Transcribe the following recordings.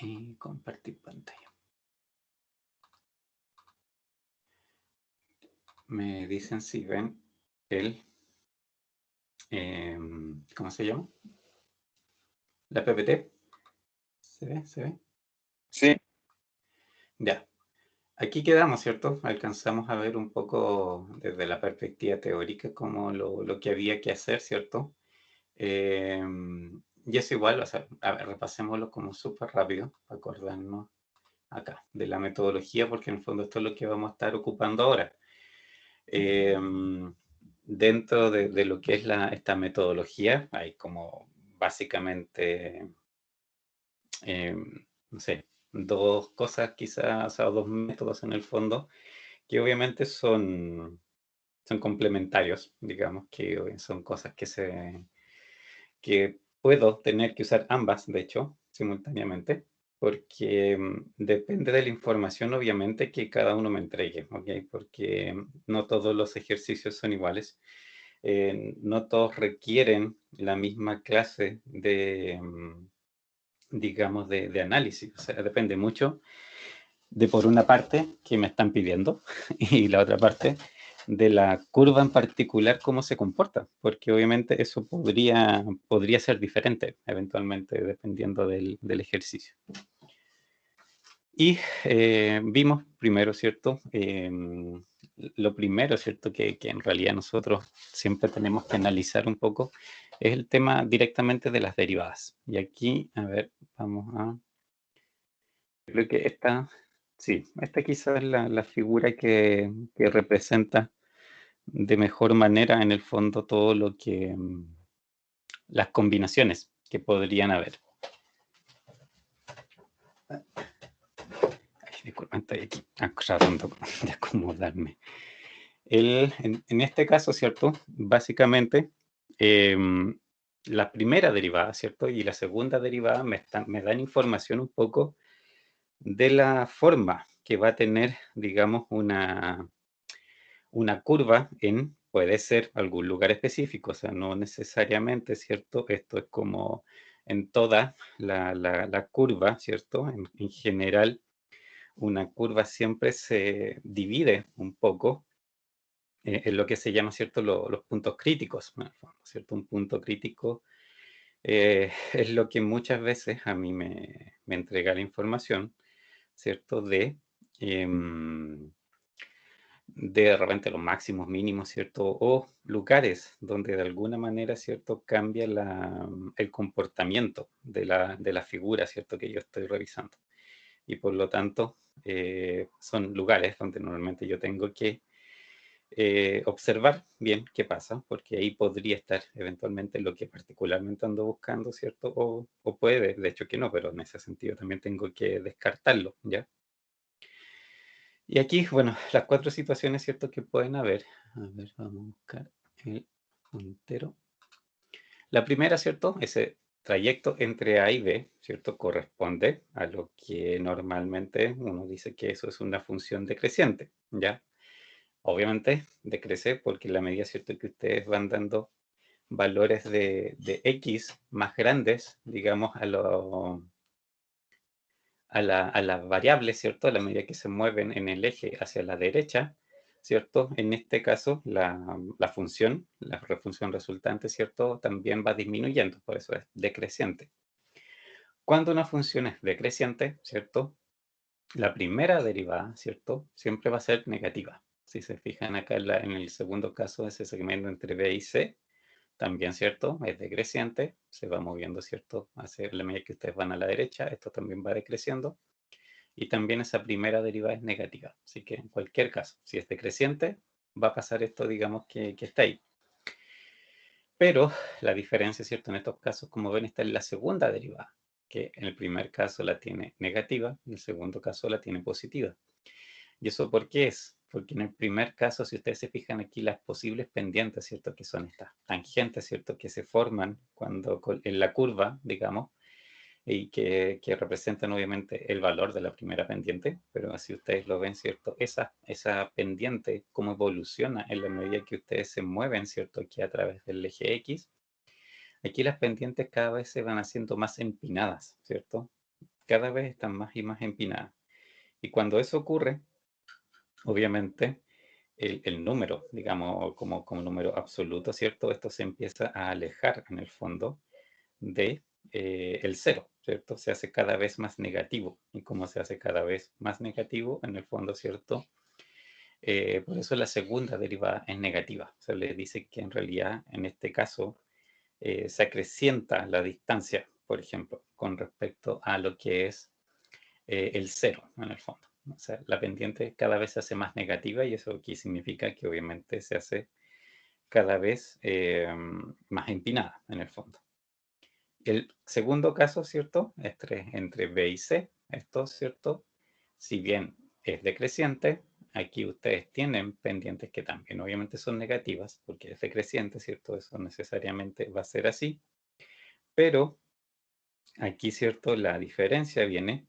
Y compartir pantalla. Me dicen si ven el, ¿cómo se llama? La PPT. ¿Se ve? ¿Se ve? Sí. Ya. Aquí quedamos, ¿cierto? Alcanzamos a ver un poco desde la perspectiva teórica como lo que había que hacer, ¿cierto? Y es igual, o sea, a ver, repasémoslo como súper rápido, para acordarnos acá de la metodología, porque en el fondo esto es lo que vamos a estar ocupando ahora. Dentro de lo que es esta metodología, hay como básicamente, no sé, dos cosas quizás, o dos métodos en el fondo, que obviamente son complementarios, digamos, que son cosas que puedo tener que usar ambas, de hecho, simultáneamente, porque depende de la información, obviamente, que cada uno me entregue, ¿ok? Porque no todos los ejercicios son iguales, no todos requieren la misma clase de, digamos, de análisis, o sea, depende mucho de, por una parte, que me están pidiendo, y la otra parte, de la curva en particular, cómo se comporta, porque obviamente eso podría ser diferente, eventualmente, dependiendo del ejercicio. Y vimos primero, ¿cierto? Lo primero, ¿cierto? Que en realidad nosotros siempre tenemos que analizar un poco es el tema directamente de las derivadas. Y aquí, a ver, vamos a... Creo que esta, sí, esta quizás es la figura que representa de mejor manera en el fondo todo lo que, las combinaciones que podrían haber. Ay, disculpa, estoy aquí tratando de acomodarme. En este caso, ¿cierto? Básicamente, la primera derivada, ¿cierto? Y la segunda derivada me dan información un poco de la forma que va a tener, digamos, una curva en, puede ser algún lugar específico, o sea, no necesariamente, ¿cierto? Esto es como en toda la curva, ¿cierto? En general, una curva siempre se divide un poco en lo que se llama, ¿cierto? Los puntos críticos, ¿cierto? Un punto crítico es lo que muchas veces a mí me entrega la información, ¿cierto? De repente los máximos, mínimos, ¿cierto? O lugares donde de alguna manera, ¿cierto? Cambia el comportamiento de la figura, ¿cierto? Que yo estoy revisando. Y por lo tanto, son lugares donde normalmente yo tengo que observar bien qué pasa, porque ahí podría estar eventualmente lo que particularmente ando buscando, ¿cierto? O puede, de hecho que no, pero en ese sentido también tengo que descartarlo, ¿ya? Y aquí, bueno, las cuatro situaciones, ¿cierto? Que pueden haber. A ver, vamos a buscar el puntero. La primera, ¿cierto? Ese trayecto entre A y B, ¿cierto? Corresponde a lo que normalmente uno dice que eso es una función decreciente, ¿ya? Obviamente decrece porque en la medida, ¿cierto? Que ustedes van dando valores de X más grandes, digamos, a la variable, ¿cierto? A la medida que se mueven en el eje hacia la derecha, ¿cierto? En este caso, la función, la función resultante, ¿cierto? También va disminuyendo, por eso es decreciente. Cuando una función es decreciente, ¿cierto? La primera derivada, ¿cierto? Siempre va a ser negativa. Si se fijan acá en el segundo caso, ese segmento entre B y C, también, ¿cierto? Es decreciente, se va moviendo, ¿cierto? Hacia la medida que ustedes van a la derecha, esto también va decreciendo. Y también esa primera derivada es negativa. Así que en cualquier caso, si es decreciente, va a pasar esto, digamos, que está ahí. Pero la diferencia, ¿cierto? En estos casos, como ven, está en la segunda derivada, que en el primer caso la tiene negativa, en el segundo caso la tiene positiva. ¿Y eso por qué es? Porque en el primer caso, si ustedes se fijan aquí, las posibles pendientes, ¿cierto? Que son estas tangentes, ¿cierto? Que se forman cuando en la curva, digamos, y que representan obviamente el valor de la primera pendiente, pero así ustedes lo ven, ¿cierto? Esa pendiente, cómo evoluciona en la medida que ustedes se mueven, ¿cierto? Aquí a través del eje X. Aquí las pendientes cada vez se van haciendo más empinadas, ¿cierto? cada vez están más y más empinadas. Y cuando eso ocurre, obviamente, el número, digamos, como número absoluto, ¿cierto? Esto se empieza a alejar en el fondo de el cero, ¿cierto? Se hace cada vez más negativo. Y como se hace cada vez más negativo, en el fondo, ¿cierto? Por eso la segunda derivada es negativa. Se le dice que en realidad, en este caso, se acrecienta la distancia, por ejemplo, con respecto a lo que es el cero, en el fondo. O sea, la pendiente cada vez se hace más negativa y eso aquí significa que obviamente se hace cada vez más empinada, en el fondo. El segundo caso, ¿cierto? Entre B y C. Esto, ¿cierto? Si bien es decreciente, aquí ustedes tienen pendientes que también obviamente son negativas, porque es decreciente, ¿cierto? Eso necesariamente va a ser así. Pero aquí, ¿cierto? La diferencia viene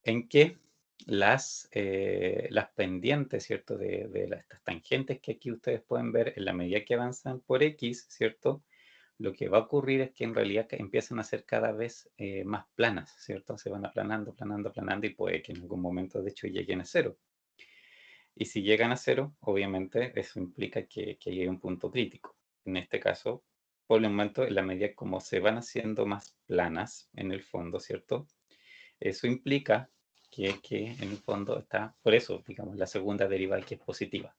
en que las pendientes, ¿cierto? De estas tangentes que aquí ustedes pueden ver en la medida que avanzan por X, ¿cierto? Lo que va a ocurrir es que en realidad empiezan a ser cada vez más planas, ¿cierto? Se van aplanando, aplanando, aplanando y puede que en algún momento de hecho lleguen a cero. Y si llegan a cero, obviamente eso implica que llegue un punto crítico. En este caso, por el momento, en la medida como se van haciendo más planas en el fondo, ¿cierto? Eso implica que en el fondo está, por eso, digamos, la segunda derivada que es positiva,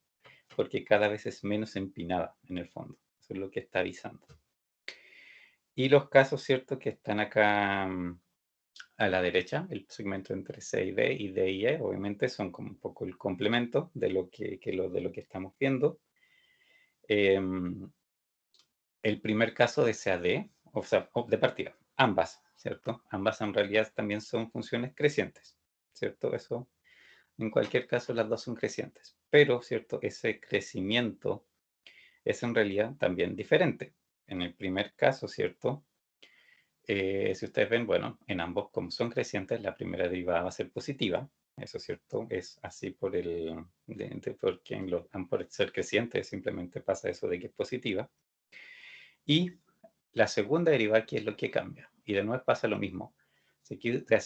porque cada vez es menos empinada en el fondo. Eso es lo que está avisando. Y los casos, ¿cierto? Que están acá a la derecha, el segmento entre C y D y D y E, obviamente son como un poco el complemento de lo de lo que estamos viendo. El primer caso de C a D, o sea, de partida, ambas, ¿cierto? Ambas en realidad también son funciones crecientes, ¿cierto? Eso, en cualquier caso, las dos son crecientes. Pero, ¿cierto? Ese crecimiento es en realidad también diferente. En el primer caso, ¿cierto? Si ustedes ven, bueno, en ambos, como son crecientes, la primera derivada va a ser positiva. Eso es cierto, es así porque por ser crecientes simplemente pasa eso de que es positiva. Y la segunda derivada aquí es lo que cambia. Y de nuevo pasa lo mismo. Si aquí de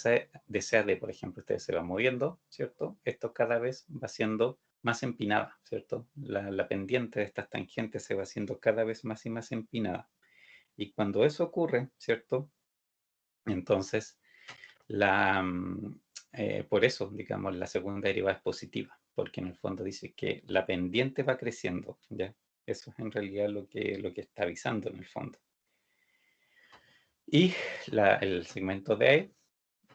C a D, por ejemplo, ustedes se van moviendo, ¿cierto? Esto cada vez va siendo más empinada, ¿cierto? La pendiente de estas tangentes se va haciendo cada vez más y más empinada. Y cuando eso ocurre, ¿cierto? Entonces, por eso, digamos, la segunda derivada es positiva, porque en el fondo dice que la pendiente va creciendo, ¿ya? Eso es en realidad lo que está avisando en el fondo. Y el segmento D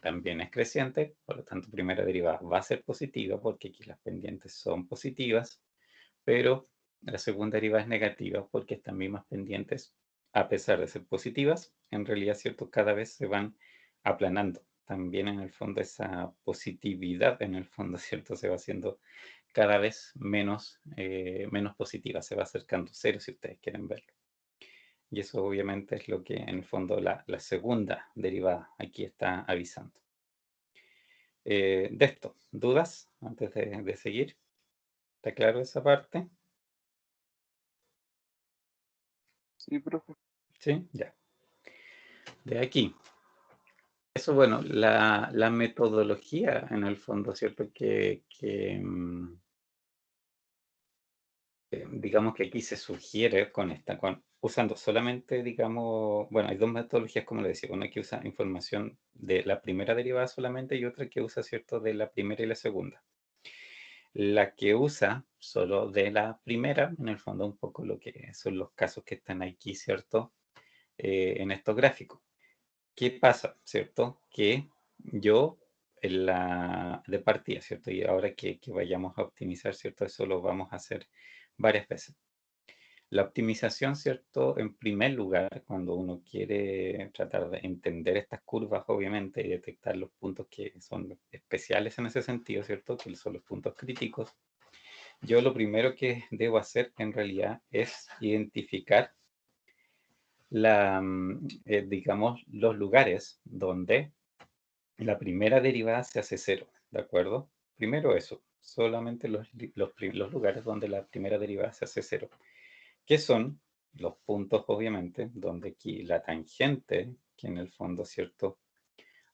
también es creciente, por lo tanto, primera derivada va a ser positiva, porque aquí las pendientes son positivas, pero la segunda derivada es negativa, porque estas mismas pendientes, a pesar de ser positivas, en realidad, ¿cierto? Cada vez se van aplanando. También en el fondo esa positividad, en el fondo, ¿cierto? Se va haciendo cada vez menos positiva, se va acercando a cero si ustedes quieren verlo. Y eso obviamente es lo que en el fondo la segunda derivada aquí está avisando. De esto, ¿dudas antes de seguir? ¿Está claro esa parte? Sí, profe. Sí, ya. De aquí. Eso, bueno, la metodología en el fondo, ¿cierto? Digamos que aquí se sugiere usando solamente, digamos, bueno, hay dos metodologías, como le decía, una que usa información de la primera derivada solamente y otra que usa, ¿cierto?, de la primera y la segunda. La que usa solo de la primera, en el fondo, un poco lo que son los casos que están aquí, ¿cierto?, en estos gráficos. ¿Qué pasa, cierto? Que yo de partida, ¿cierto? Y ahora que vayamos a optimizar, ¿cierto? Eso lo vamos a hacer varias veces. La optimización, ¿cierto? En primer lugar, cuando uno quiere tratar de entender estas curvas, obviamente, y detectar los puntos que son especiales en ese sentido, ¿cierto? Que son los puntos críticos. Yo lo primero que debo hacer en realidad es identificar digamos, los lugares donde la primera derivada se hace cero, ¿de acuerdo? Primero eso, solamente los lugares donde la primera derivada se hace cero, que son los puntos, obviamente, donde aquí la tangente, que en el fondo, ¿cierto?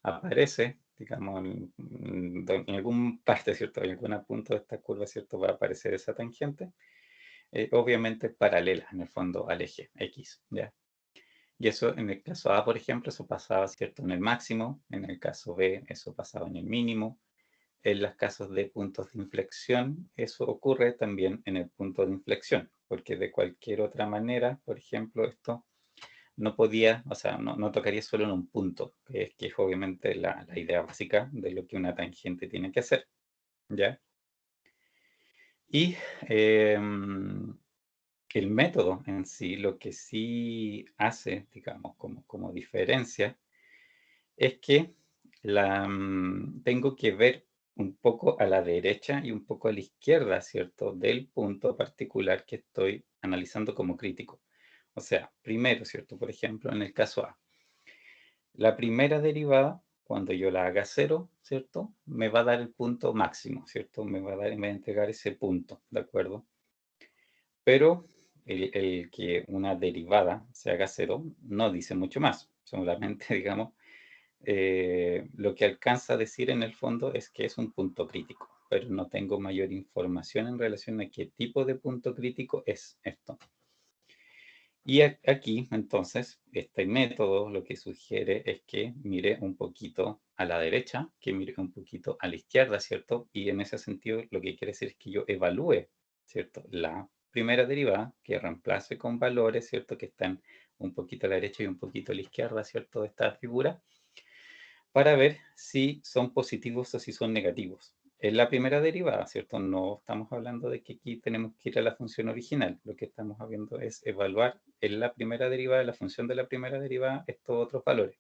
aparece, digamos, en algún parte, ¿cierto? En algún punto de esta curva, ¿cierto? Va a aparecer esa tangente, obviamente paralela, en el fondo, al eje X, ¿ya? Y eso, en el caso A, por ejemplo, eso pasaba, ¿cierto? En el máximo, en el caso B, eso pasaba en el mínimo. En los casos de puntos de inflexión, eso ocurre también en el punto de inflexión, porque de cualquier otra manera, por ejemplo, esto no podía, o sea, no tocaría solo en un punto, que es obviamente la idea básica de lo que una tangente tiene que hacer, ¿ya? Y el método en sí, lo que sí hace, digamos, como diferencia, es que tengo que ver un poco a la derecha y un poco a la izquierda, ¿cierto? Del punto particular que estoy analizando como crítico. O sea, primero, ¿cierto? Por ejemplo, en el caso A, la primera derivada, cuando yo la haga cero, ¿cierto? Me va a dar el punto máximo, ¿cierto? Me va a entregar ese punto, ¿de acuerdo? Pero el que una derivada se haga cero no dice mucho más. Solamente, digamos, lo que alcanza a decir en el fondo es que es un punto crítico, pero no tengo mayor información en relación a qué tipo de punto crítico es esto. Y aquí, entonces, este método lo que sugiere es que mire un poquito a la derecha, que mire un poquito a la izquierda, ¿cierto? Y en ese sentido lo que quiere decir es que yo evalúe, ¿cierto? La primera derivada, que reemplace con valores, ¿cierto? Que están un poquito a la derecha y un poquito a la izquierda, ¿cierto? De esta figura, para ver si son positivos o si son negativos. Es la primera derivada, ¿cierto? No estamos hablando de que aquí tenemos que ir a la función original. Lo que estamos viendo es evaluar en la primera derivada, la función de la primera derivada, estos otros valores.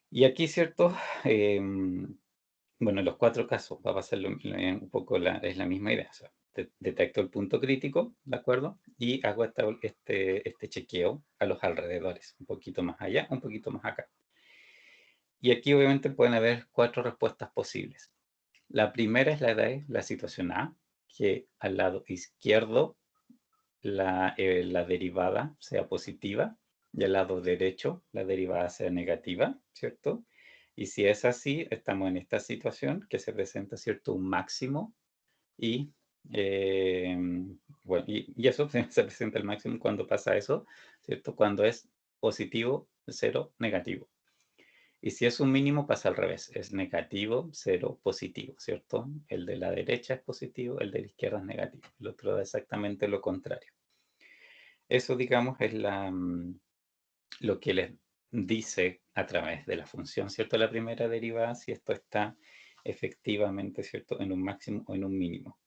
Y aquí, ¿cierto? Bueno, en los cuatro casos va a pasar un poco es la misma idea. O sea, detecto el punto crítico, ¿de acuerdo? Y hago este chequeo a los alrededores, un poquito más allá, un poquito más acá. Y aquí obviamente pueden haber cuatro respuestas posibles. La primera es la situación A, que al lado izquierdo la derivada sea positiva y al lado derecho la derivada sea negativa, ¿cierto? Y si es así, estamos en esta situación que se presenta, ¿cierto? Un máximo y, eh, bueno, y eso se presenta el máximo cuando pasa eso, ¿cierto? Cuando es positivo, cero, negativo. Y si es un mínimo, pasa al revés. Es negativo, cero, positivo, ¿cierto? El de la derecha es positivo, el de la izquierda es negativo. El otro da exactamente lo contrario. Eso, digamos, es lo que les dice a través de la función, ¿cierto? La primera derivada, si esto está efectivamente, ¿cierto? En un máximo o en un mínimo.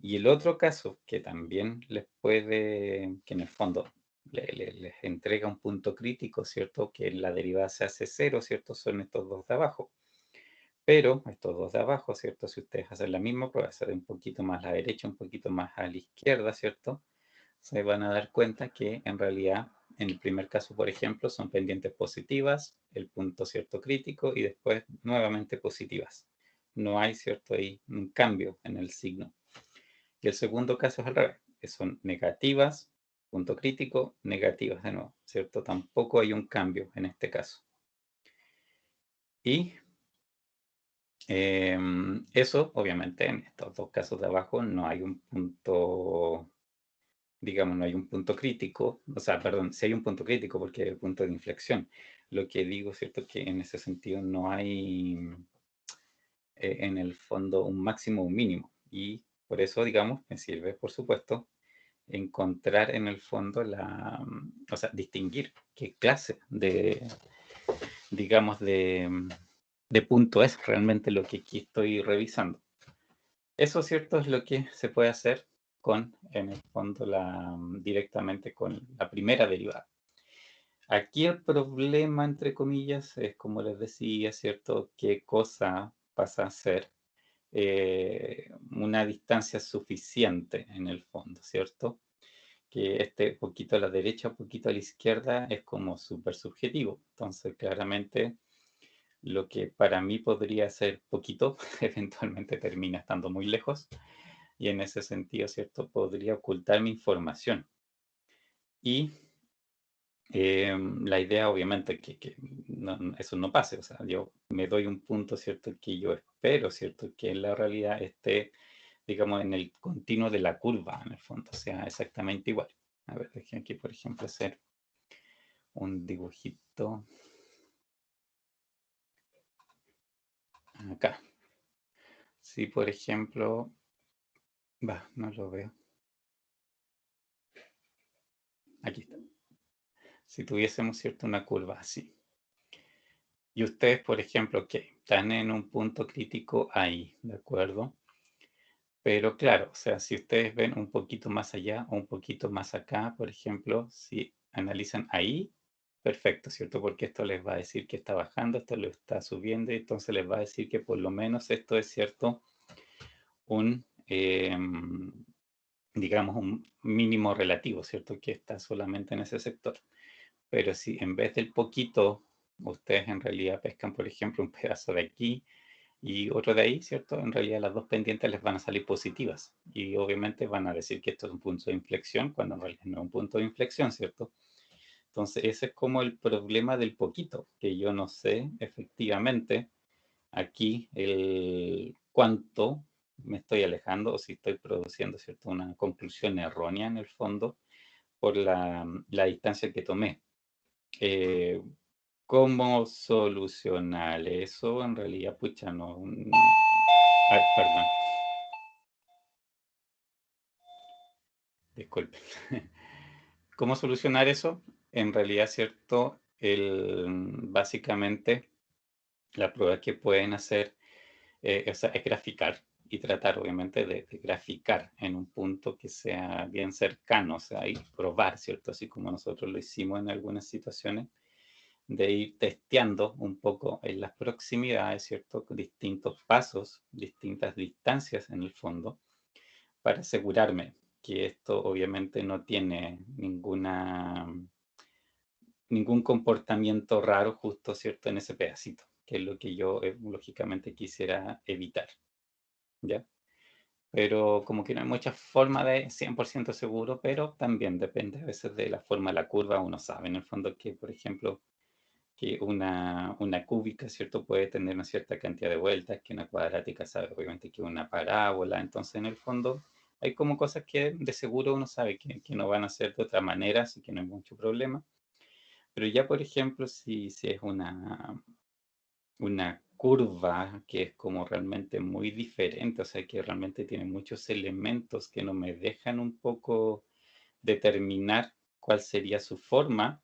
Y el otro caso que también les puede, que en el fondo les entrega un punto crítico, ¿cierto? Que la derivada se hace cero, ¿cierto? Son estos dos de abajo. Pero estos dos de abajo, ¿cierto? Si ustedes hacen la misma prueba, se un poquito más a la derecha, un poquito más a la izquierda, ¿cierto? Se van a dar cuenta que en realidad, en el primer caso, por ejemplo, son pendientes positivas, el punto, ¿cierto? Crítico, y después nuevamente positivas. No hay, ¿cierto? Ahí un cambio en el signo. Y el segundo caso es al revés, que son negativas, punto crítico, negativas de nuevo, ¿cierto? Tampoco hay un cambio en este caso. Y eso, obviamente, en estos dos casos de abajo no hay un punto, digamos, no hay un punto crítico, o sea, perdón, sí hay un punto crítico porque hay el punto de inflexión. Lo que digo, ¿cierto? Que en ese sentido no hay, en el fondo, un máximo o un mínimo. Y por eso, digamos, me sirve, por supuesto, encontrar en el fondo o sea, distinguir qué clase digamos, de punto es realmente lo que aquí estoy revisando. Eso, cierto, es lo que se puede hacer en el fondo, directamente con la primera derivada. Aquí el problema, entre comillas, es, como les decía, cierto, qué cosa pasa a ser una distancia suficiente en el fondo, ¿cierto? Que este poquito a la derecha, poquito a la izquierda es como súper subjetivo. Entonces, claramente, lo que para mí podría ser poquito, eventualmente termina estando muy lejos. Y en ese sentido, ¿cierto? Podría ocultar mi información. Y La idea obviamente que eso no pase, o sea, yo me doy un punto, ¿cierto? Que yo espero, ¿cierto? Que en la realidad esté, digamos, en el continuo de la curva, en el fondo, o sea, exactamente igual. A ver, déjenme aquí, por ejemplo, hacer un dibujito acá. Si, por ejemplo, no lo veo. Aquí está. Si tuviésemos, ¿cierto? Una curva así. Y ustedes, por ejemplo, que están en un punto crítico ahí, ¿de acuerdo? Pero claro, o sea, si ustedes ven un poquito más allá o un poquito más acá, por ejemplo, si analizan ahí, perfecto, ¿cierto? Porque esto les va a decir que está bajando, esto lo está subiendo, y entonces les va a decir que por lo menos esto es cierto, un, digamos, un mínimo relativo, ¿cierto? Que está solamente en ese sector. Pero si en vez del poquito, ustedes en realidad pescan, por ejemplo, un pedazo de aquí, y otro de ahí, ¿cierto? En realidad las dos pendientes les van a salir positivas y obviamente van a decir que esto es un punto de inflexión cuando en realidad no es un punto de inflexión, ¿cierto? Entonces ese es como el problema del poquito, que yo no sé efectivamente aquí el cuánto me estoy alejando o si estoy produciendo, ¿cierto? Una conclusión errónea en el fondo por la distancia que tomé. Eh, ¿Cómo solucionar eso? En realidad, pucha, no. Ay, perdón, disculpe. ¿Cómo solucionar eso? En realidad, cierto, básicamente la prueba que pueden hacer o sea, es graficar y tratar obviamente de graficar en un punto que sea bien cercano, o sea, y probar, ¿cierto? Así como nosotros lo hicimos en algunas situaciones, de ir testeando un poco en las proximidades, ¿cierto? Distintos pasos, distintas distancias en el fondo, para asegurarme que esto obviamente no tiene ningún comportamiento raro justo, ¿cierto? En ese pedacito, que es lo que yo lógicamente quisiera evitar, ¿ya? Pero como que no hay mucha forma de 100% seguro, pero también depende a veces de la forma de la curva. Uno sabe en el fondo que, por ejemplo, que una cúbica, ¿cierto? Puede tener una cierta cantidad de vueltas, que una cuadrática sabe obviamente que una parábola. Entonces, en el fondo, hay como cosas que de seguro uno sabe que no van a ser de otra manera, así que no hay mucho problema. Pero ya, por ejemplo, si es una curva que es como realmente muy diferente, o sea, que realmente tiene muchos elementos que no me dejan un poco determinar cuál sería su forma,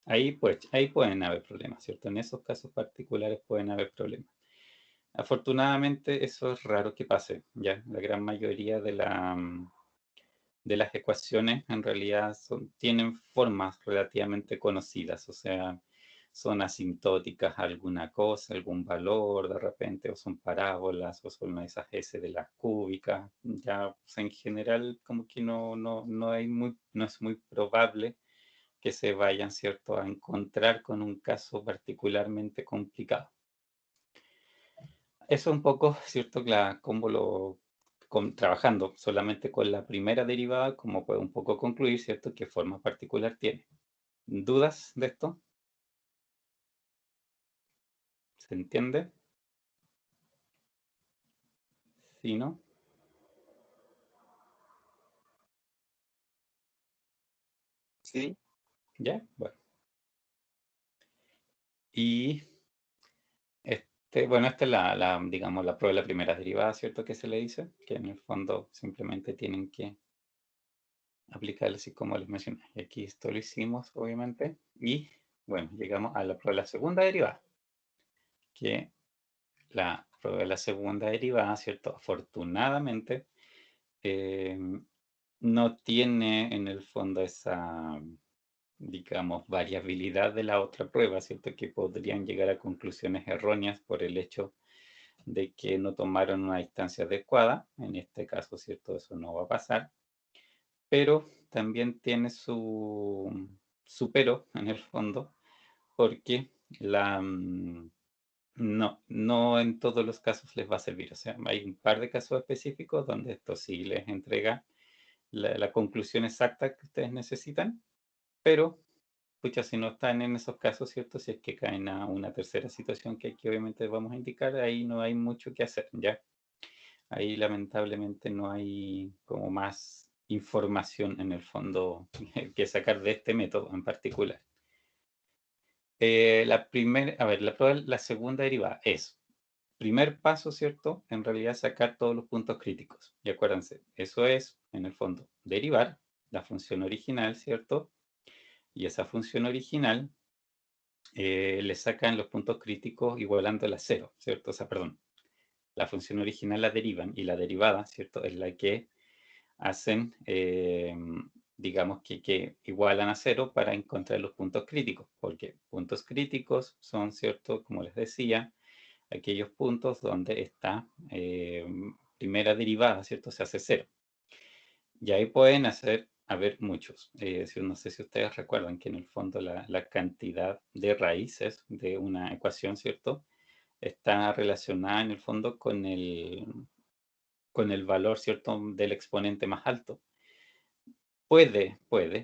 ahí pues, ahí pueden haber problemas, ¿cierto? En esos casos particulares pueden haber problemas. Afortunadamente eso es raro que pase, ya. La gran mayoría de las ecuaciones en realidad tienen formas relativamente conocidas, o sea, son asintóticas a alguna cosa, algún valor de repente, o son parábolas, o son esas S de las cúbicas. Ya, o sea, en general, como que no es muy probable que se vayan, ¿cierto?, a encontrar con un caso particularmente complicado. Eso un poco, ¿cierto?, cómo trabajando solamente con la primera derivada, como puede un poco concluir, ¿cierto?, qué forma particular tiene. ¿Dudas de esto? ¿Se entiende? ¿Sí, no? Sí, ¿Ya? Bueno. Y bueno, esta es digamos, la prueba de la primera derivada, ¿cierto?, que se le dice, que en el fondo simplemente tienen que aplicarlo así como les mencioné. Y aquí esto lo hicimos, obviamente. Y bueno, llegamos a la prueba de la segunda derivada, que la prueba de la segunda derivada, ¿cierto? Afortunadamente, eh, no tiene en el fondo esa, digamos, variabilidad de la otra prueba, ¿cierto? Que podrían llegar a conclusiones erróneas por el hecho de que no tomaron una distancia adecuada. En este caso, ¿cierto? Eso no va a pasar. Pero también tiene su pero en el fondo, porque no en todos los casos les va a servir. O sea, hay un par de casos específicos donde esto sí les entrega la conclusión exacta que ustedes necesitan, pero pucha, si no están en esos casos, ¿cierto? Si es que caen a una tercera situación que aquí obviamente vamos a indicar, ahí no hay mucho que hacer, ¿ya? Ahí lamentablemente no hay como más información en el fondo que sacar de este método en particular. A ver, la segunda derivada es, primer paso, ¿cierto? En realidad sacar todos los puntos críticos. Y acuérdense, eso es, en el fondo, derivar la función original, ¿cierto? Y esa función original le sacan los puntos críticos igualándola a cero, ¿cierto? O sea, perdón, la función original la derivan y la derivada, ¿cierto? Es la que hacen, digamos que igualan a cero para encontrar los puntos críticos, porque puntos críticos son, ¿cierto? Como les decía, aquellos puntos donde esta primera derivada, ¿cierto? Se hace cero. Y ahí pueden haber muchos. No sé si ustedes recuerdan que en el fondo la cantidad de raíces de una ecuación, ¿cierto? Está relacionada en el fondo con el valor, ¿cierto? Del exponente más alto. Puede,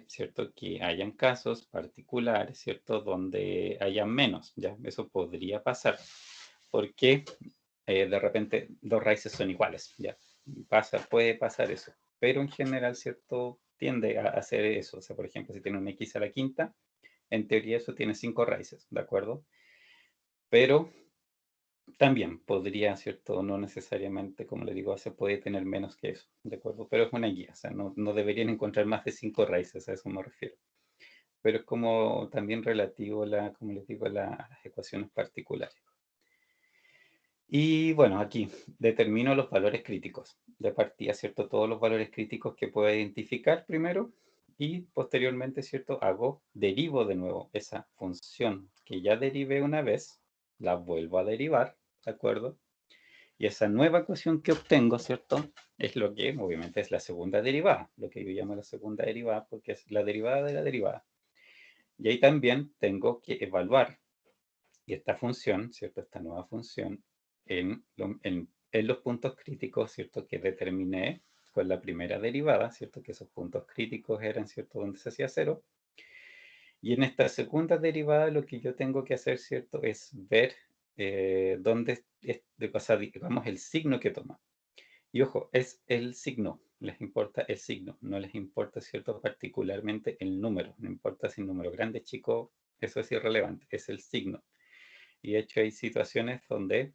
¿cierto? Que hayan casos particulares, ¿cierto? Donde haya menos, ¿ya? Eso podría pasar. Porque de repente dos raíces son iguales, ¿ya? Puede pasar eso. Pero en general, ¿cierto? Tiende a hacer eso. O sea, por ejemplo, si tiene un x a la quinta, en teoría eso tiene 5 raíces, ¿de acuerdo? Pero también podría, ¿cierto? No necesariamente, como le digo, se puede tener menos que eso, ¿de acuerdo? Pero es una guía, o sea, no deberían encontrar más de 5 raíces, a eso me refiero. Pero es como también relativo, como les digo, a las ecuaciones particulares. Y bueno, aquí determino los valores críticos. De partida, ¿cierto? Todos los valores críticos que pueda identificar primero y posteriormente, ¿cierto? Derivo de nuevo esa función que ya derivé una vez, la vuelvo a derivar, ¿de acuerdo? Y esa nueva ecuación que obtengo, ¿cierto? Es lo que obviamente es la segunda derivada, lo que yo llamo la segunda derivada porque es la derivada de la derivada. Y ahí también tengo que evaluar esta función, ¿cierto? Esta nueva función en los puntos críticos, ¿cierto? Que determiné con la primera derivada, ¿cierto? Que esos puntos críticos eran, ¿cierto? Donde se hacía cero. Y en esta segunda derivada lo que yo tengo que hacer, ¿cierto? Es ver dónde es, digamos, el signo que toma. Y ojo, es el signo, les importa el signo, no les importa, ¿cierto? Particularmente el número, no importa si el número grande, chico, eso es irrelevante, es el signo. Y de hecho hay situaciones donde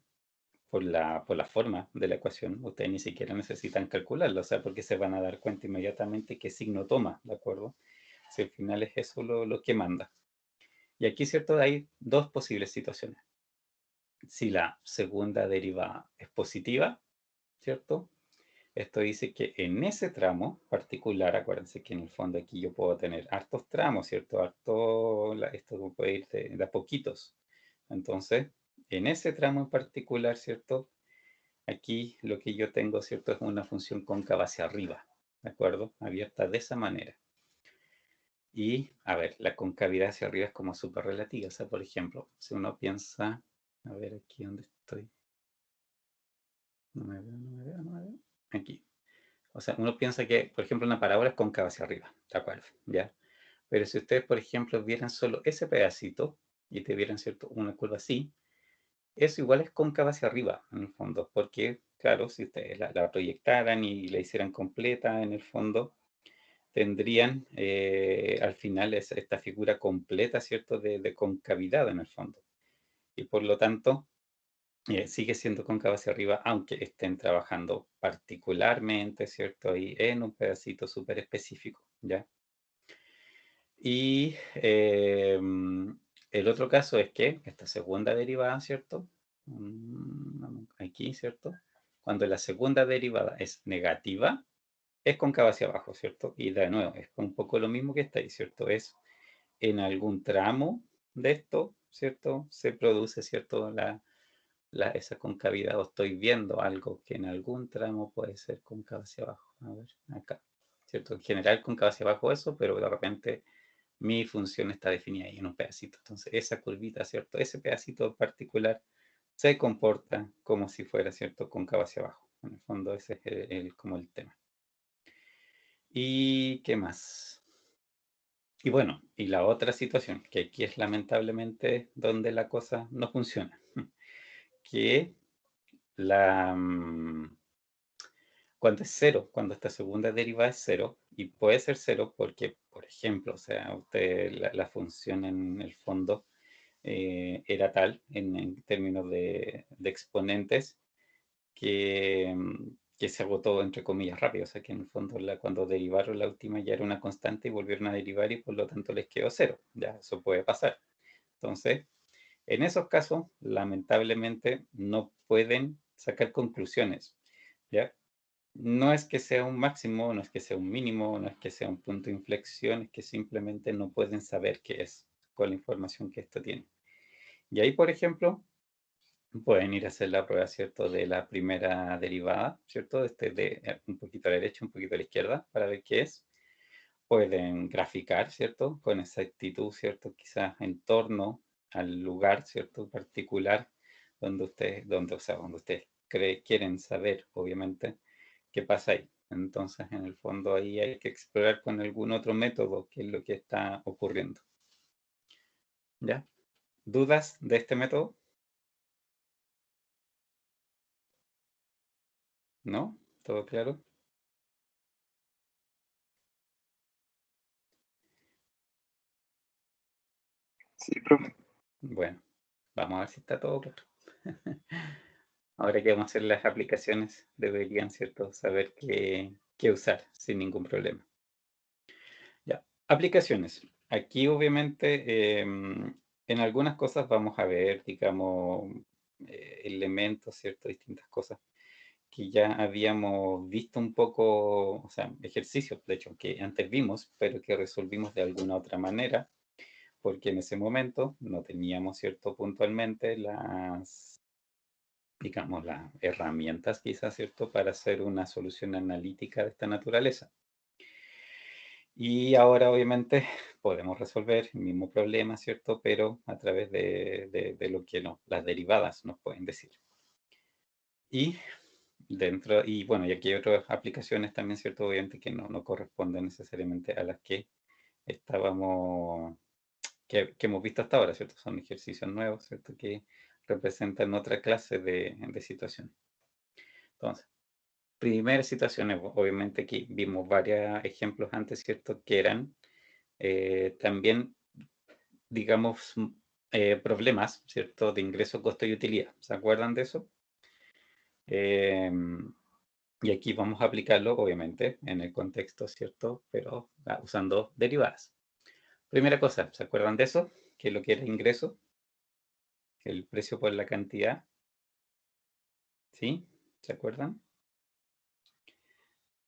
por la forma de la ecuación, ustedes ni siquiera necesitan calcularlo, o sea, porque se van a dar cuenta inmediatamente qué signo toma, ¿de acuerdo? Si al final es eso lo que manda. Y aquí, ¿cierto? Hay dos posibles situaciones. Si la segunda derivada es positiva, ¿cierto? Esto dice que en ese tramo particular, acuérdense que en el fondo aquí yo puedo tener hartos tramos, ¿cierto? Esto puede ir de a poquitos. Entonces, en ese tramo en particular, ¿cierto? Aquí lo que yo tengo, ¿cierto? Es una función cóncava hacia arriba, ¿de acuerdo? Abierta de esa manera. Y, a ver, la concavidad hacia arriba es como súper relativa. O sea, por ejemplo, si uno piensa, a ver aquí donde estoy. No me veo, no me veo, no me veo. Aquí. O sea, uno piensa que, por ejemplo, una parábola es cóncava hacia arriba, ¿de acuerdo? ¿Ya? Pero si ustedes, por ejemplo, vieran solo ese pedacito y te vieran, ¿cierto? Una curva así, eso igual es cóncava hacia arriba, en el fondo, porque, claro, si ustedes la proyectaran y la hicieran completa, en el fondo, tendrían al final esta figura completa, ¿cierto? De concavidad, en el fondo. Y por lo tanto, sigue siendo cóncava hacia arriba, aunque estén trabajando particularmente, ¿cierto? Ahí en un pedacito súper específico, ¿ya? Y el otro caso es que esta segunda derivada, ¿cierto? Aquí, ¿cierto? Cuando la segunda derivada es negativa, es cóncava hacia abajo, ¿cierto? Y de nuevo, es un poco lo mismo que está ahí, ¿cierto? Es en algún tramo de esto, ¿cierto? Se produce, ¿cierto? Esa concavidad, o estoy viendo algo que en algún tramo puede ser cóncavo hacia abajo. A ver, acá, ¿cierto? En general cóncavo hacia abajo eso, pero de repente mi función está definida ahí en un pedacito. Entonces, esa curvita, ¿cierto? Ese pedacito en particular se comporta como si fuera, ¿cierto? Cóncavo hacia abajo. En el fondo, ese es como el tema. ¿Y qué más? Y bueno, y la otra situación, que aquí es lamentablemente donde la cosa no funciona, que la, cuando es cero, cuando esta segunda derivada es cero, y puede ser cero porque, por ejemplo, o sea, la función en el fondo era tal, en términos de exponentes, que se agotó, entre comillas, rápido. O sea, que en el fondo cuando derivaron la última ya era una constante y volvieron a derivar y por lo tanto les quedó cero. Ya, eso puede pasar. Entonces, en esos casos, lamentablemente, no pueden sacar conclusiones. ¿Ya? No es que sea un máximo, no es que sea un mínimo, no es que sea un punto de inflexión, es que simplemente no pueden saber qué es con la información que esto tiene. Y ahí, por ejemplo, pueden ir a hacer la prueba, ¿cierto? De la primera derivada, ¿cierto? Un poquito a la derecha, un poquito a la izquierda, para ver qué es. Pueden graficar, ¿cierto? Con exactitud, ¿cierto? Quizás en torno al lugar, ¿cierto? Particular o sea, donde ustedes quieren saber, obviamente, qué pasa ahí. Entonces, en el fondo, ahí hay que explorar con algún otro método qué es lo que está ocurriendo. ¿Ya? ¿Dudas de este método? ¿No? ¿Todo claro? Sí, profe. Bueno, vamos a ver si está todo claro. Ahora que vamos a hacer las aplicaciones, deberían, ¿cierto?, saber qué usar sin ningún problema. Ya, aplicaciones. Aquí obviamente en algunas cosas vamos a ver, digamos, elementos, ¿cierto?, distintas cosas que ya habíamos visto un poco, o sea, ejercicios, de hecho, que antes vimos, pero que resolvimos de alguna otra manera, porque en ese momento no teníamos, ¿cierto?, puntualmente digamos, las herramientas quizás, ¿cierto?, para hacer una solución analítica de esta naturaleza. Y ahora obviamente podemos resolver el mismo problema, ¿cierto?, pero a través de lo que las derivadas nos pueden decir. Y y bueno, y aquí hay otras aplicaciones también, ¿cierto?, obviamente que no corresponden necesariamente a las que estábamos, que hemos visto hasta ahora, ¿cierto? Son ejercicios nuevos, ¿cierto?, que representan otra clase de situación. Entonces, primera situación, obviamente aquí vimos varios ejemplos antes, ¿cierto?, que eran también, digamos, problemas, ¿cierto?, de ingreso, costo y utilidad. ¿Se acuerdan de eso? Y aquí vamos a aplicarlo, obviamente, en el contexto, ¿cierto?, pero usando derivadas. Primera cosa, ¿se acuerdan de eso? Que lo que era ingreso, el precio por la cantidad, ¿sí? ¿Se acuerdan?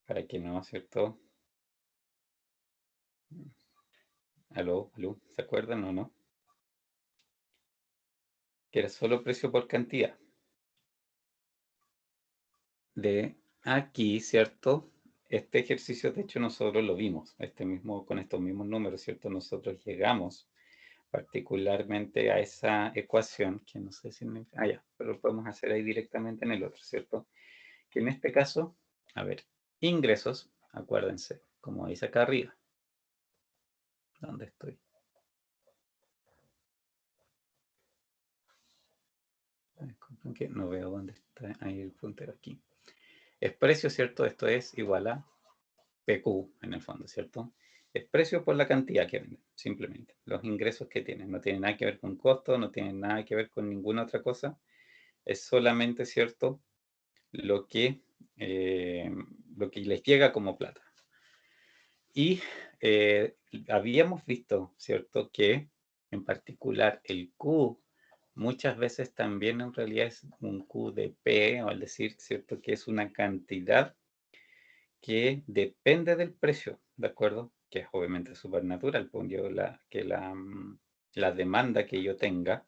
Para que no, ¿cierto? Aló, aló, ¿se acuerdan o no? Que era solo precio por cantidad. De aquí, ¿cierto? Este ejercicio, de hecho, nosotros lo vimos, con estos mismos números, ¿cierto? Nosotros llegamos particularmente a esa ecuación, que no sé si ya, pero lo podemos hacer ahí directamente en el otro, ¿cierto? Que en este caso, a ver, ingresos, acuérdense, como dice acá arriba. ¿Dónde estoy? Disculpen que no veo dónde está ahí el puntero aquí. Es precio, ¿cierto? Esto es igual a PQ en el fondo, ¿cierto? Es precio por la cantidad que venden, simplemente. Los ingresos que tienen. No tienen nada que ver con costo, no tienen nada que ver con ninguna otra cosa. Es solamente, ¿cierto?, lo que, eh, lo que les llega como plata. Y habíamos visto, ¿cierto?, que en particular el Q muchas veces también en realidad es un Q de P, o al decir, ¿cierto?, que es una cantidad que depende del precio, ¿de acuerdo? Que es obviamente supernatural, pues la demanda que yo tenga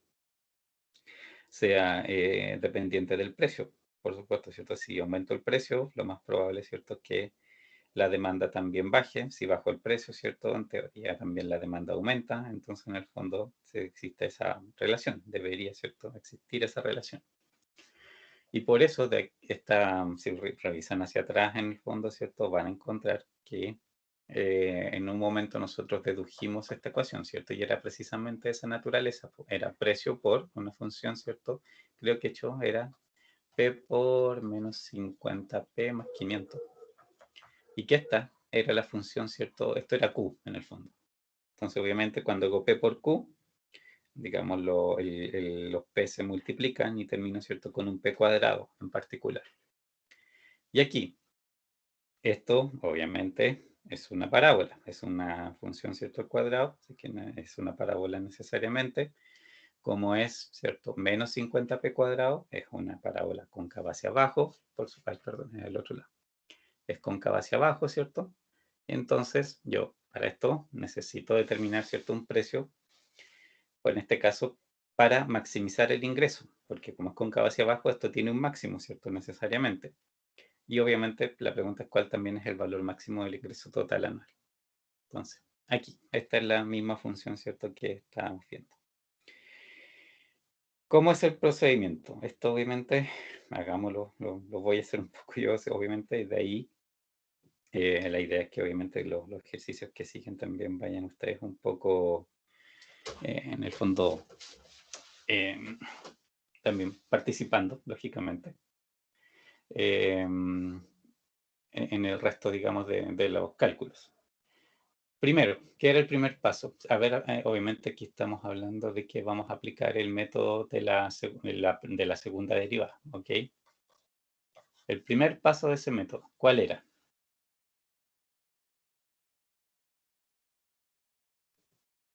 sea dependiente del precio, por supuesto, ¿cierto? Si aumento el precio, lo más probable, ¿cierto?, es que la demanda también baje. Si bajo el precio, ¿cierto?, en teoría también la demanda aumenta. Entonces, en el fondo, existe esa relación. Debería, ¿cierto?, existir esa relación. Y por eso, si revisan hacia atrás, en el fondo, ¿cierto?, van a encontrar que en un momento nosotros dedujimos esta ecuación, ¿cierto? Y era precisamente esa naturaleza, era precio por una función, ¿cierto? Creo que hecho era P por menos 50P más 500. Y que esta era la función, ¿cierto? Esto era Q en el fondo. Entonces, obviamente, cuando hago P por Q, digamos, los P se multiplican y termino, ¿cierto?, con un P cuadrado en particular. Y aquí, esto obviamente es una parábola, es una función, ¿cierto?, al cuadrado, así que es una parábola necesariamente. Como es, ¿cierto?, menos 50p cuadrado, es una parábola cóncava hacia abajo, por su parte, perdón, es el otro lado. Es cóncava hacia abajo, ¿cierto? Entonces, yo para esto necesito determinar, ¿cierto?, un precio, o en este caso, para maximizar el ingreso, porque como es cóncava hacia abajo, esto tiene un máximo, ¿cierto?, necesariamente. Y obviamente la pregunta es cuál también es el valor máximo del ingreso total anual. Entonces, aquí, esta es la misma función, ¿cierto?, que estábamos viendo. ¿Cómo es el procedimiento? Esto obviamente, hagámoslo, lo voy a hacer un poco yo, obviamente, y de ahí la idea es que obviamente los ejercicios que siguen también vayan ustedes un poco, en el fondo, eh, también participando, lógicamente, en el resto, digamos, de los cálculos. Primero, ¿qué era el primer paso? A ver, obviamente aquí estamos hablando de que vamos a aplicar el método de la segunda derivada, ¿ok? El primer paso de ese método, ¿cuál era?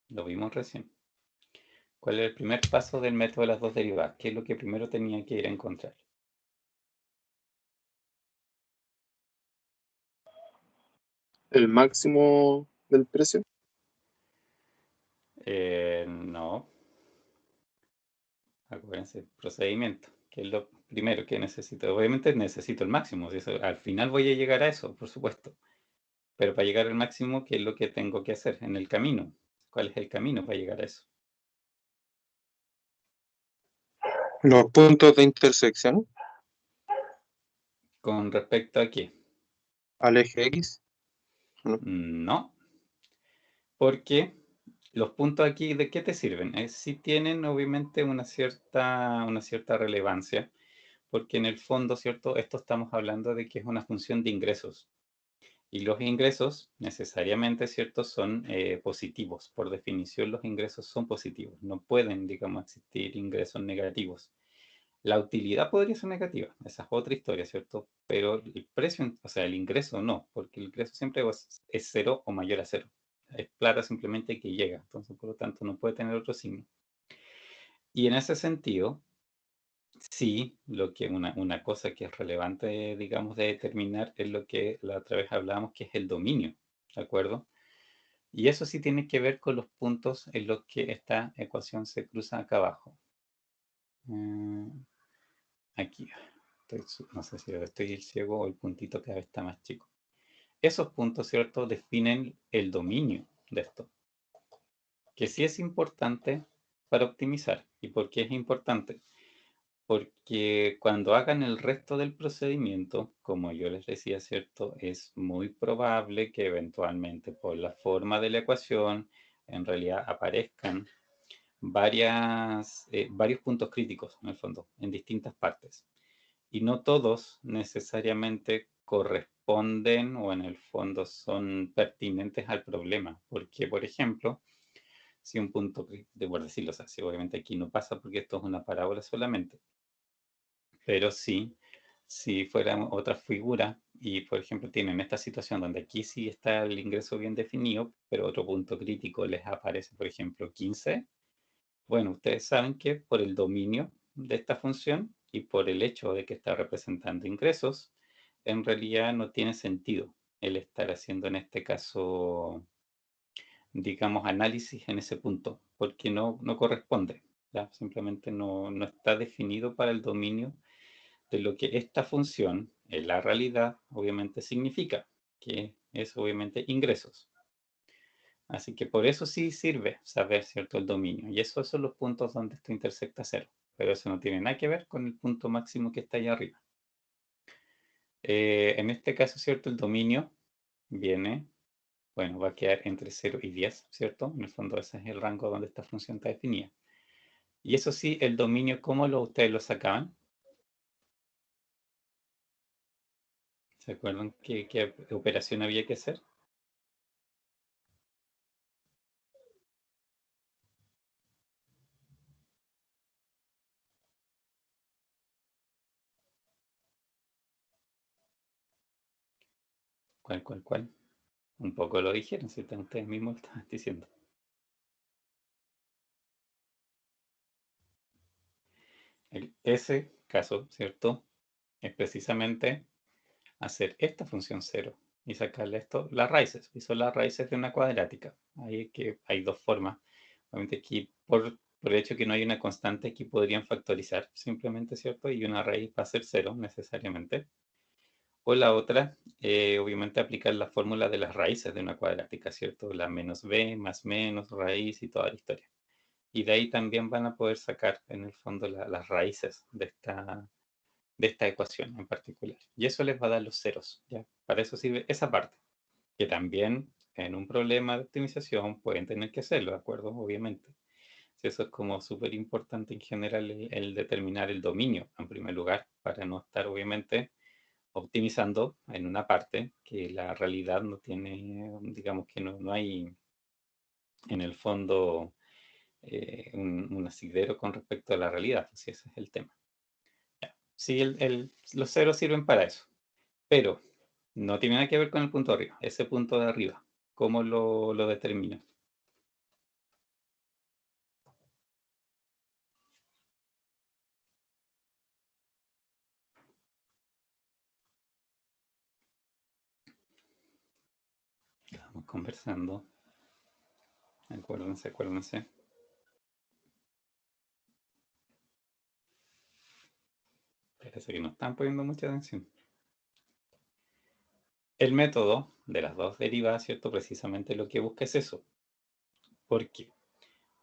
Lo vimos recién. ¿Cuál era el primer paso del método de las dos derivadas? ¿Qué es lo que primero tenía que ir a encontrar? El máximo del precio. No, acuérdense, el procedimiento, que es lo primero que necesito. Obviamente necesito el máximo, al final voy a llegar a eso, por supuesto. Pero para llegar al máximo, ¿qué es lo que tengo que hacer en el camino? ¿Cuál es el camino para llegar a eso? Los puntos de intersección ¿Con respecto a qué? al eje X. ¿No? No, porque los puntos aquí, ¿de qué te sirven? Sí tienen obviamente una cierta relevancia, porque en el fondo, ¿cierto? Esto estamos hablando de que es una función de ingresos. Y los ingresos necesariamente, ¿cierto?, son positivos. Por definición, los ingresos son positivos. No pueden, digamos, existir ingresos negativos. La utilidad podría ser negativa, esa es otra historia, ¿cierto? Pero el precio, o sea, el ingreso no, porque el ingreso siempre es cero o mayor a cero. Es plata simplemente que llega, entonces por lo tanto no puede tener otro signo. Y en ese sentido, sí, una cosa que es relevante, digamos, de determinar es lo que la otra vez hablábamos, que es el dominio, ¿de acuerdo? Y eso sí tiene que ver con los puntos en los que esta ecuación se cruza acá abajo. Aquí, no sé si estoy ciego o el puntito cada vez está más chico. Esos puntos, ¿cierto?, definen el dominio de esto, que sí es importante para optimizar. ¿Y por qué es importante? Porque cuando hagan el resto del procedimiento, como yo les decía, ¿cierto?, es muy probable que eventualmente por la forma de la ecuación en realidad aparezcan varios puntos críticos, en el fondo, en distintas partes. Y no todos necesariamente corresponden o en el fondo son pertinentes al problema. Porque, por ejemplo, si un punto, por decirlo así, obviamente aquí no pasa porque esto es una parábola solamente, pero sí, si fuera otra figura y, por ejemplo, tienen esta situación donde aquí sí está el ingreso bien definido, pero otro punto crítico les aparece, por ejemplo, 15. Bueno, ustedes saben que por el dominio de esta función y por el hecho de que está representando ingresos, en realidad no tiene sentido el estar haciendo en este caso, digamos, análisis en ese punto, porque no corresponde, ¿ya? Simplemente no está definido para el dominio de lo que esta función en la realidad obviamente significa, que es obviamente ingresos. Así que por eso sí sirve saber, ¿cierto?, el dominio. Y esos son los puntos donde esto intersecta cero. Pero eso no tiene nada que ver con el punto máximo que está ahí arriba. En este caso, ¿cierto?, el dominio viene Bueno, va a quedar entre 0 y 10, ¿cierto? En el fondo ese es el rango donde esta función está definida. Y eso sí, el dominio, ¿cómo ustedes lo sacaban? ¿Se acuerdan qué operación había que hacer? ¿Cuál? Un poco lo dijeron, si ustedes mismos lo estaban diciendo. Ese caso, ¿cierto? Es precisamente hacer esta función 0 y sacarle esto, las raíces. Y son las raíces de una cuadrática. Hay dos formas. Obviamente aquí, por el hecho que no hay una constante, aquí podrían factorizar simplemente, ¿cierto? Y una raíz va a ser 0 necesariamente. O la otra, obviamente aplicar la fórmula de las raíces de una cuadrática, ¿cierto? La menos b, más menos, raíz y toda la historia. Y de ahí también van a poder sacar, en el fondo, las raíces de esta ecuación en particular. Y eso les va a dar los ceros, ¿ya? Para eso sirve esa parte, que también en un problema de optimización pueden tener que hacerlo, ¿de acuerdo? Obviamente. Eso es como súper importante en general el determinar el dominio, en primer lugar, para no estar, obviamente, optimizando en una parte que la realidad no tiene, digamos que no hay en el fondo un asidero con respecto a la realidad, si ese es el tema. Sí, los ceros sirven para eso, pero no tiene nada que ver con el punto de arriba. Ese punto de arriba, ¿cómo lo determino? Estamos conversando. Acuérdense. Parece que no están poniendo mucha atención. El método de las dos derivadas, ¿cierto? Precisamente lo que busca es eso. ¿Por qué?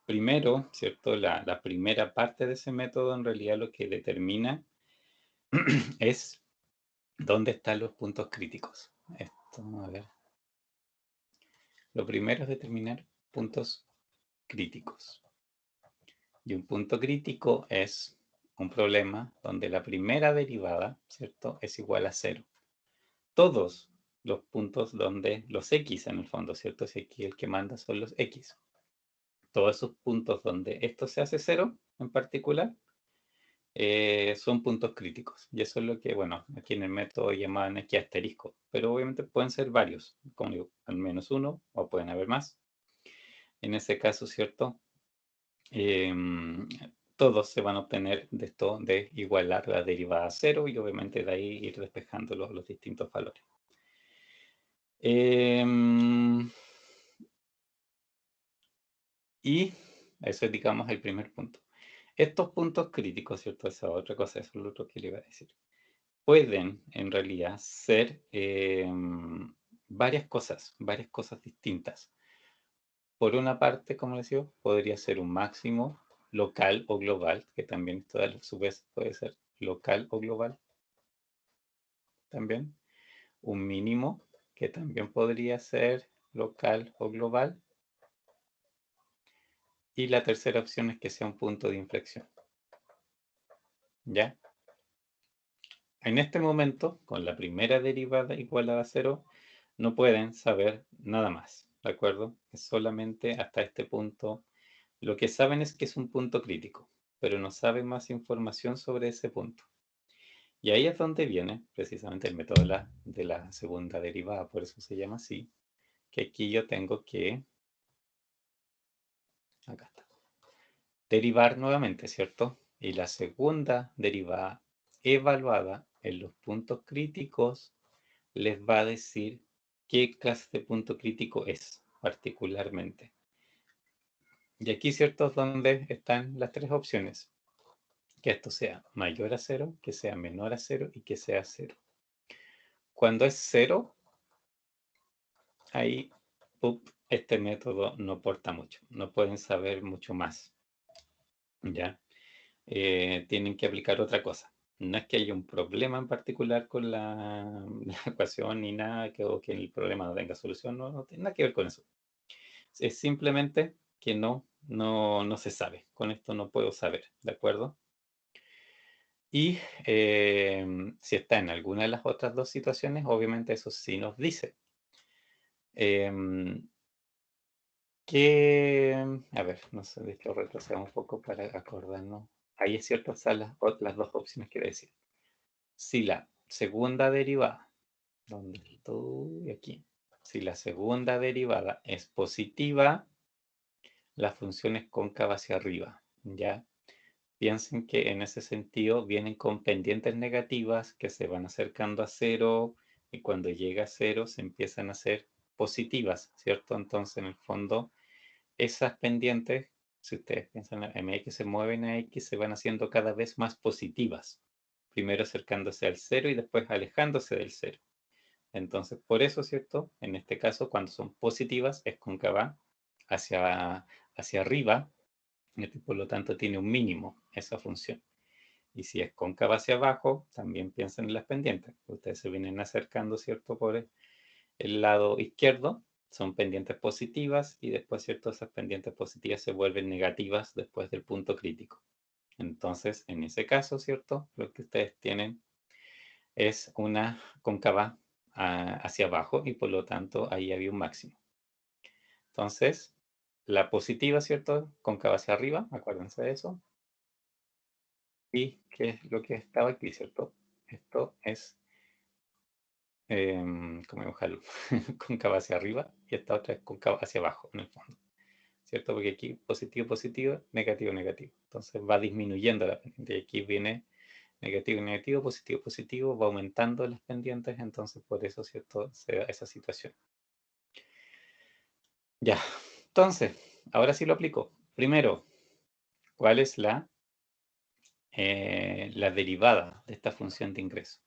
Primero, ¿cierto? La primera parte de ese método en realidad lo que determina es dónde están los puntos críticos. Esto, a ver. Lo primero es determinar puntos críticos. Y un punto crítico es un problema donde la primera derivada, ¿cierto?, es igual a 0. Todos los puntos donde los x en el fondo, ¿cierto? Si aquí el que manda son los x. Todos esos puntos donde esto se hace 0 en particular son puntos críticos. Y eso es lo que, bueno, aquí en el método llaman aquí asterisco. Pero obviamente pueden ser varios, como digo, al menos uno o pueden haber más. En ese caso, ¿cierto? Todos se van a obtener de esto de igualar la derivada a 0 y obviamente de ahí ir despejando los distintos valores. Y eso es, digamos, el primer punto. Estos puntos críticos, ¿cierto? Esa otra cosa, eso es lo otro que le iba a decir. Pueden, en realidad, ser varias cosas distintas. Por una parte, como les digo, podría ser un máximo local o global, que también esto a su vez puede ser local o global también. Un mínimo, que también podría ser local o global. Y la tercera opción es que sea un punto de inflexión. ¿Ya? En este momento, con la primera derivada igualada a 0, no pueden saber nada más, ¿de acuerdo? Es solamente hasta este punto. Lo que saben es que es un punto crítico, pero no saben más información sobre ese punto. Y ahí es donde viene precisamente el método de la segunda derivada, por eso se llama así, que aquí yo tengo que, acá está, derivar nuevamente, ¿cierto? Y la segunda derivada evaluada en los puntos críticos les va a decir qué clase de punto crítico es particularmente. Y aquí, ¿cierto?, es donde están las tres opciones. Que esto sea mayor a 0, que sea menor a 0 y que sea 0. Cuando es 0, ahí este método no aporta mucho. No pueden saber mucho más. ¿Ya? Tienen que aplicar otra cosa. no es que haya un problema en particular con la, la ecuación ni nada, o que el problema no tenga solución, no tiene nada que ver con eso. Es simplemente que no se sabe. Con esto no puedo saber, ¿de acuerdo? Y si está en alguna de las otras dos situaciones, obviamente eso sí nos dice. A ver, no sé, de que retrocedamos un poco para acordarnos. Ahí es cierto, están las dos opciones que decir. Si la segunda derivada, ¿dónde estoy? Aquí. Si la segunda derivada es positiva, la función es cóncava hacia arriba, ¿ya? Piensen que en ese sentido vienen con pendientes negativas que se van acercando a cero y cuando llega a cero se empiezan a hacer positivas, ¿cierto? Entonces, en el fondo, esas pendientes, si ustedes piensan en mx se mueven a x, se van haciendo cada vez más positivas. Primero acercándose al cero y después alejándose del cero. Entonces, por eso, ¿cierto? En este caso, cuando son positivas, es cóncava hacia arriba, y por lo tanto tiene un mínimo esa función. Y si es cóncava hacia abajo, también piensen en las pendientes. Ustedes se vienen acercando, ¿cierto? Por el lado izquierdo, son pendientes positivas y después, ¿cierto? Esas pendientes positivas se vuelven negativas después del punto crítico. Entonces, en ese caso, ¿cierto? Lo que ustedes tienen es una cóncava hacia abajo y por lo tanto ahí había un máximo. Entonces, la positiva, ¿cierto? Cóncava hacia arriba, acuérdense de eso. Y que es lo que estaba aquí, ¿cierto? Esto es, ¿cómo dibujarlo? Cóncava hacia arriba y esta otra es cóncava hacia abajo, en el fondo, ¿cierto? Porque aquí positivo, positivo, negativo, negativo. Entonces va disminuyendo la pendiente. Y aquí viene negativo, negativo, positivo, positivo, va aumentando las pendientes, entonces por eso, ¿cierto? Se da esa situación. Ya, entonces, ahora sí lo aplico. Primero, ¿cuál es la derivada de esta función de ingreso?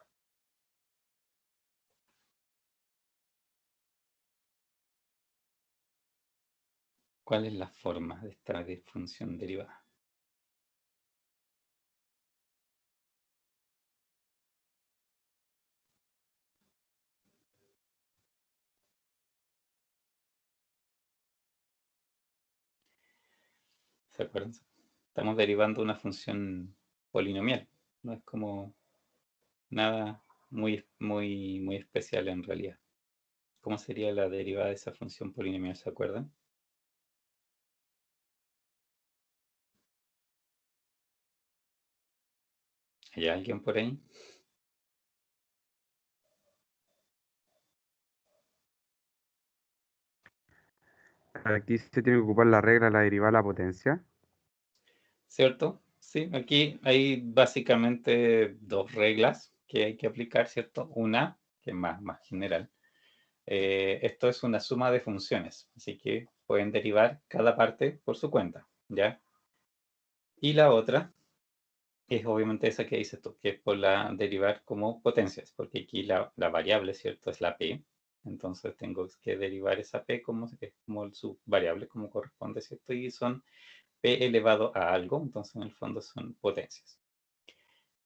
¿Cuál es la forma de esta función derivada? ¿Se acuerdan? Estamos derivando una función polinomial. No es como nada muy especial en realidad. ¿Cómo sería la derivada de esa función polinomial? ¿Se acuerdan? ¿Hay alguien por ahí? Aquí se tiene que ocupar la regla de la derivada de la potencia. ¿Cierto? Sí, aquí hay básicamente dos reglas que hay que aplicar, ¿cierto? Una, que es más general. Esto es una suma de funciones, así que pueden derivar cada parte por su cuenta, ¿ya? Y la otra es obviamente esa que dices tú, que es por la derivar como potencias, porque aquí la variable, ¿cierto? Es la p. Entonces tengo que derivar esa p como su variable, como corresponde, ¿cierto? Y son p elevado a algo, entonces en el fondo son potencias.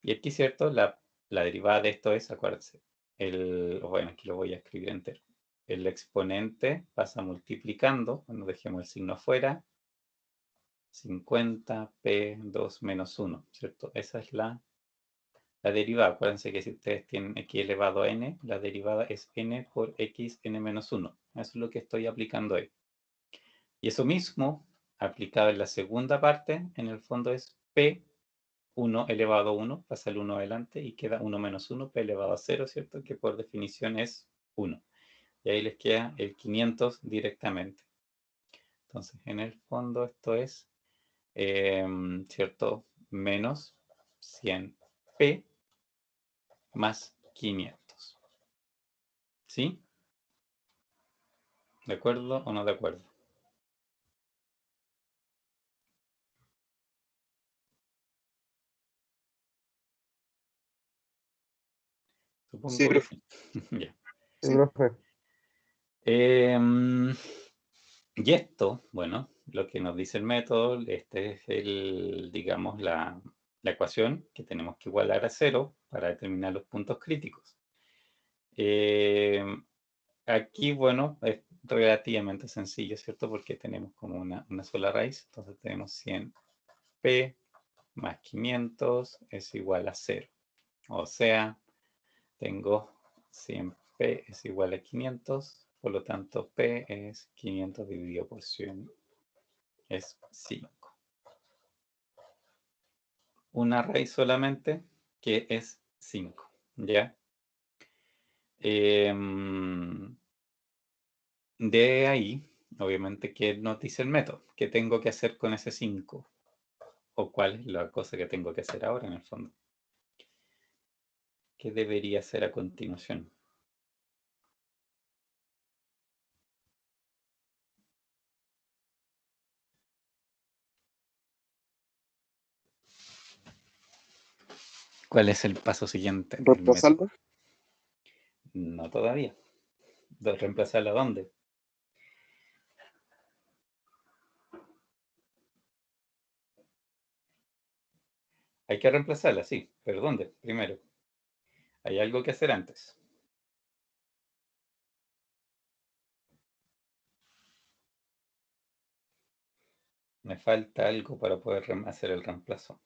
Y aquí, ¿cierto? La derivada de esto es, acuérdense, bueno, aquí lo voy a escribir entero. El exponente pasa multiplicando, cuando dejemos el signo afuera, 50p2 menos 1, ¿cierto? Esa es la derivada. Acuérdense que si ustedes tienen x elevado a n, la derivada es n por x n menos 1. Eso es lo que estoy aplicando ahí. Y eso mismo, aplicado en la segunda parte, en el fondo es p 1 elevado a 1, pasa el 1 adelante y queda 1 menos 1, p elevado a 0, ¿cierto? Que por definición es 1. Y ahí les queda el 500 directamente. Entonces, en el fondo esto es, ¿cierto? Menos 100p más 500. ¿Sí? ¿De acuerdo o no de acuerdo? Sí, Supongo que profe. sí. Ya. Sí, Sí. profe. Y esto, bueno, lo que nos dice el método, este es digamos, la ecuación que tenemos que igualar a 0 para determinar los puntos críticos. Aquí, bueno, es relativamente sencillo, ¿cierto? Porque tenemos como una sola raíz. Entonces tenemos 100p más 500 es igual a 0. O sea, tengo 100p es igual a 500. Por lo tanto, p es 500 dividido por 100. Es 5. Una raíz solamente que es 5. ¿Ya? De ahí, obviamente, ¿qué nos dice el método? ¿Qué tengo que hacer con ese 5? ¿O cuál es la cosa que tengo que hacer ahora en el fondo? ¿Qué debería hacer a continuación? ¿Cuál es el paso siguiente del método? ¿Reemplazarlo? No todavía. ¿Reemplazarla dónde? Hay que reemplazarla, sí. ¿Pero dónde? Primero. Hay algo que hacer antes. Me falta algo para poder hacer el reemplazo.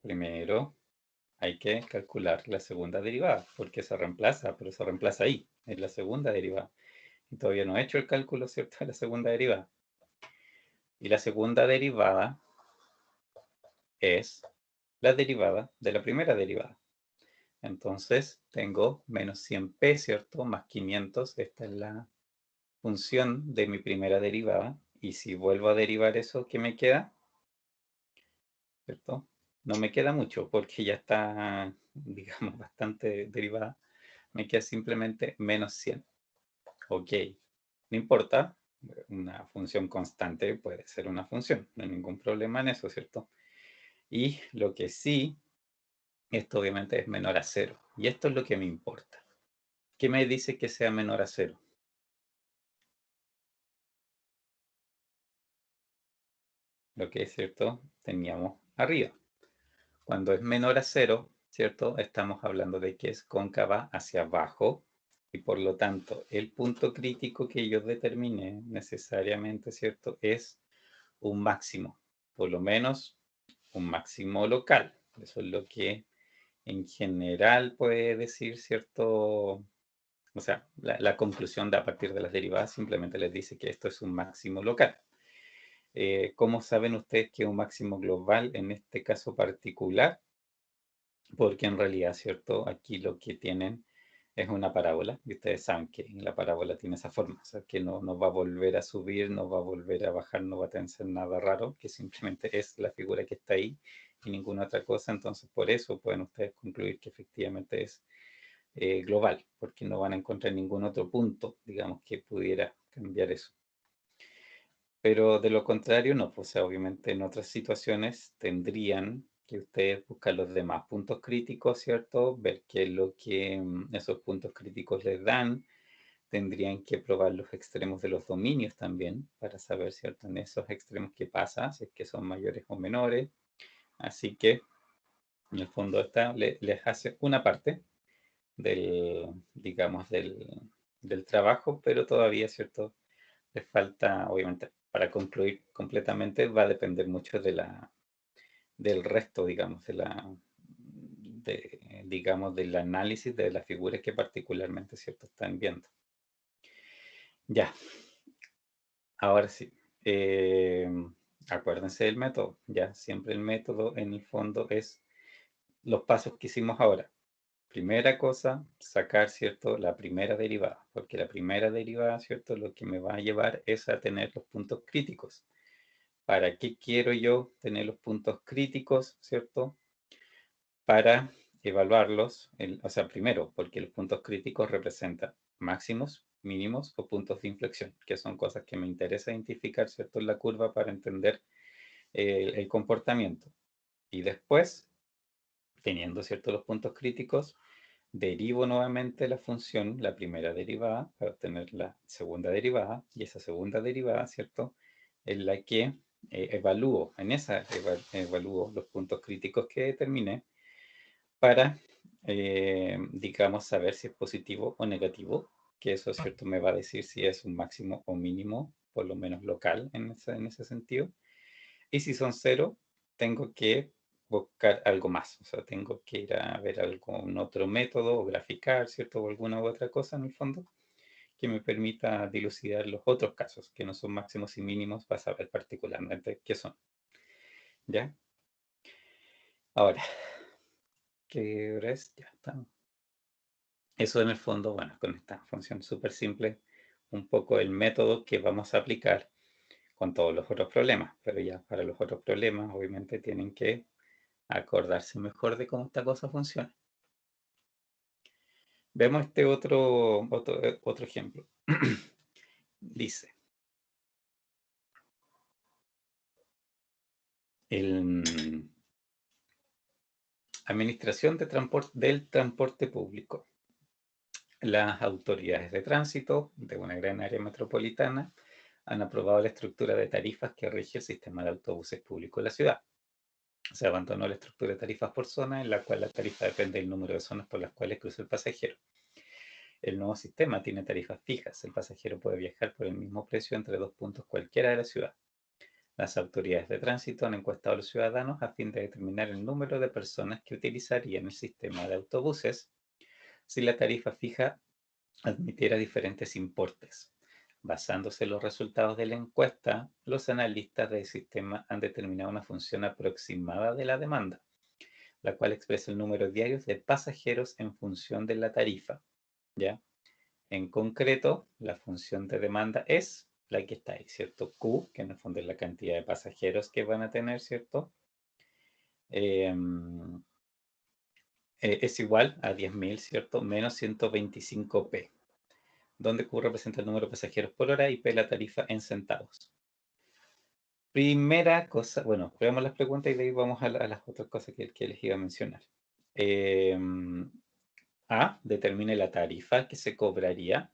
Primero, hay que calcular la segunda derivada, porque se reemplaza, pero se reemplaza ahí, en la segunda derivada. Y todavía no he hecho el cálculo, ¿cierto?, de la segunda derivada. Y la segunda derivada es la derivada de la primera derivada. Entonces, tengo menos 100p, ¿cierto?, más 500. Esta es la función de mi primera derivada. Y si vuelvo a derivar eso, ¿qué me queda? ¿Cierto? No me queda mucho porque ya está, digamos, bastante derivada. Me queda simplemente menos 100. Ok, no importa. Una función constante puede ser una función. No hay ningún problema en eso, ¿cierto? Y lo que sí, esto obviamente es menor a 0. Y esto es lo que me importa. ¿Qué me dice que sea menor a 0? Lo que es cierto, teníamos arriba. Cuando es menor a 0, ¿cierto? Estamos hablando de que es cóncava hacia abajo y por lo tanto el punto crítico que yo determiné necesariamente, ¿cierto? Es un máximo, por lo menos un máximo local. Eso es lo que en general puede decir, ¿cierto? O sea, la conclusión de a partir de las derivadas simplemente les dice que esto es un máximo local. ¿Cómo saben ustedes que es un máximo global en este caso particular? Porque en realidad, ¿cierto? Aquí lo que tienen es una parábola y ustedes saben que la parábola tiene esa forma, o sea, que no va a volver a subir, no va a volver a bajar, no va a tener nada raro, que simplemente es la figura que está ahí y ninguna otra cosa. Entonces, por eso pueden ustedes concluir que efectivamente es global, porque no van a encontrar ningún otro punto, digamos, que pudiera cambiar eso. Pero de lo contrario, no, pues obviamente en otras situaciones tendrían que ustedes buscar los demás puntos críticos, ¿cierto? Ver qué es lo que esos puntos críticos les dan. Tendrían que probar los extremos de los dominios también para saber, ¿cierto? En esos extremos qué pasa, si es que son mayores o menores. Así que, en el fondo, esta les hace una parte del, digamos, del trabajo, pero todavía, ¿cierto? Les falta, obviamente, para concluir completamente, va a depender mucho del resto, digamos, digamos, del análisis de las figuras que particularmente, ¿cierto?, están viendo. Ya, ahora sí. Acuérdense del método. Ya, siempre el método en el fondo es los pasos que hicimos ahora. Primera cosa, sacar, ¿cierto?, la primera derivada, porque la primera derivada, ¿cierto?, lo que me va a llevar es a tener los puntos críticos. ¿Para qué quiero yo tener los puntos críticos, ¿cierto? Para evaluarlos, o sea, primero, porque los puntos críticos representan máximos, mínimos o puntos de inflexión, que son cosas que me interesa identificar, ¿cierto?, en la curva para entender el comportamiento. Y después, teniendo, ¿cierto?, los puntos críticos, derivo nuevamente la función, la primera derivada, para obtener la segunda derivada, y esa segunda derivada, ¿cierto?, es la que evalúo, en esa evalúo los puntos críticos que determiné para, digamos, saber si es positivo o negativo, que eso, ¿cierto?, me va a decir si es un máximo o mínimo, por lo menos local en ese sentido. Y si son cero, tengo que buscar algo más. O sea, tengo que ir a ver algún otro método o graficar, ¿cierto? O alguna u otra cosa en el fondo que me permita dilucidar los otros casos, que no son máximos y mínimos, para saber particularmente qué son. ¿Ya? Ahora, ¿qué hora es? Ya está. Eso en el fondo, bueno, con esta función súper simple, un poco el método que vamos a aplicar con todos los otros problemas. Pero ya para los otros problemas, obviamente, tienen que acordarse mejor de cómo esta cosa funciona. Vemos este otro ejemplo. Dice, administración del transporte público. Las autoridades de tránsito de una gran área metropolitana han aprobado la estructura de tarifas que rige el sistema de autobuses públicos de la ciudad. Se abandonó la estructura de tarifas por zona, en la cual la tarifa depende del número de zonas por las cuales cruza el pasajero. El nuevo sistema tiene tarifas fijas. El pasajero puede viajar por el mismo precio entre dos puntos cualquiera de la ciudad. Las autoridades de tránsito han encuestado a los ciudadanos a fin de determinar el número de personas que utilizarían el sistema de autobuses si la tarifa fija admitiera diferentes importes. Basándose en los resultados de la encuesta, los analistas del sistema han determinado una función aproximada de la demanda, la cual expresa el número diario de pasajeros en función de la tarifa. ¿Ya? En concreto, la función de demanda es la que está ahí, ¿cierto? Q, que en el fondo es la cantidad de pasajeros que van a tener, ¿cierto? Es igual a 10.000, ¿cierto? Menos 125p, donde Q representa el número de pasajeros por hora y P la tarifa en centavos. Primera cosa, bueno, veamos las preguntas y de ahí vamos a las otras cosas que les iba a mencionar. A, determine la tarifa que se cobraría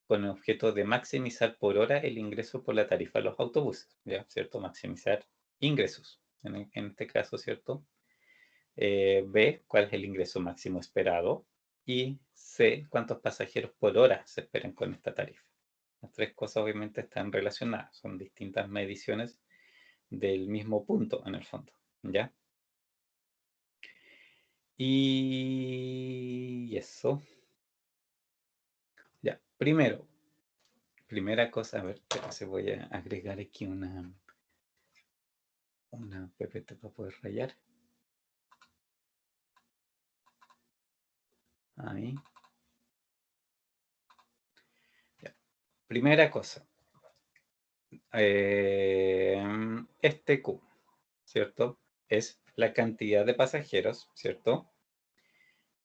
con el objeto de maximizar por hora el ingreso por la tarifa de los autobuses, ¿ya? ¿Cierto? Maximizar ingresos, en este caso, ¿cierto? B, cuál es el ingreso máximo esperado. Y C, cuántos pasajeros por hora se esperan con esta tarifa. Las tres cosas obviamente están relacionadas, son distintas mediciones del mismo punto en el fondo, ¿ya? Y eso. Ya, primera cosa, a ver, se voy a agregar aquí una ppt para poder rayar. Ahí. Ya. Primera cosa. Este Q, ¿cierto? Es la cantidad de pasajeros, ¿cierto?,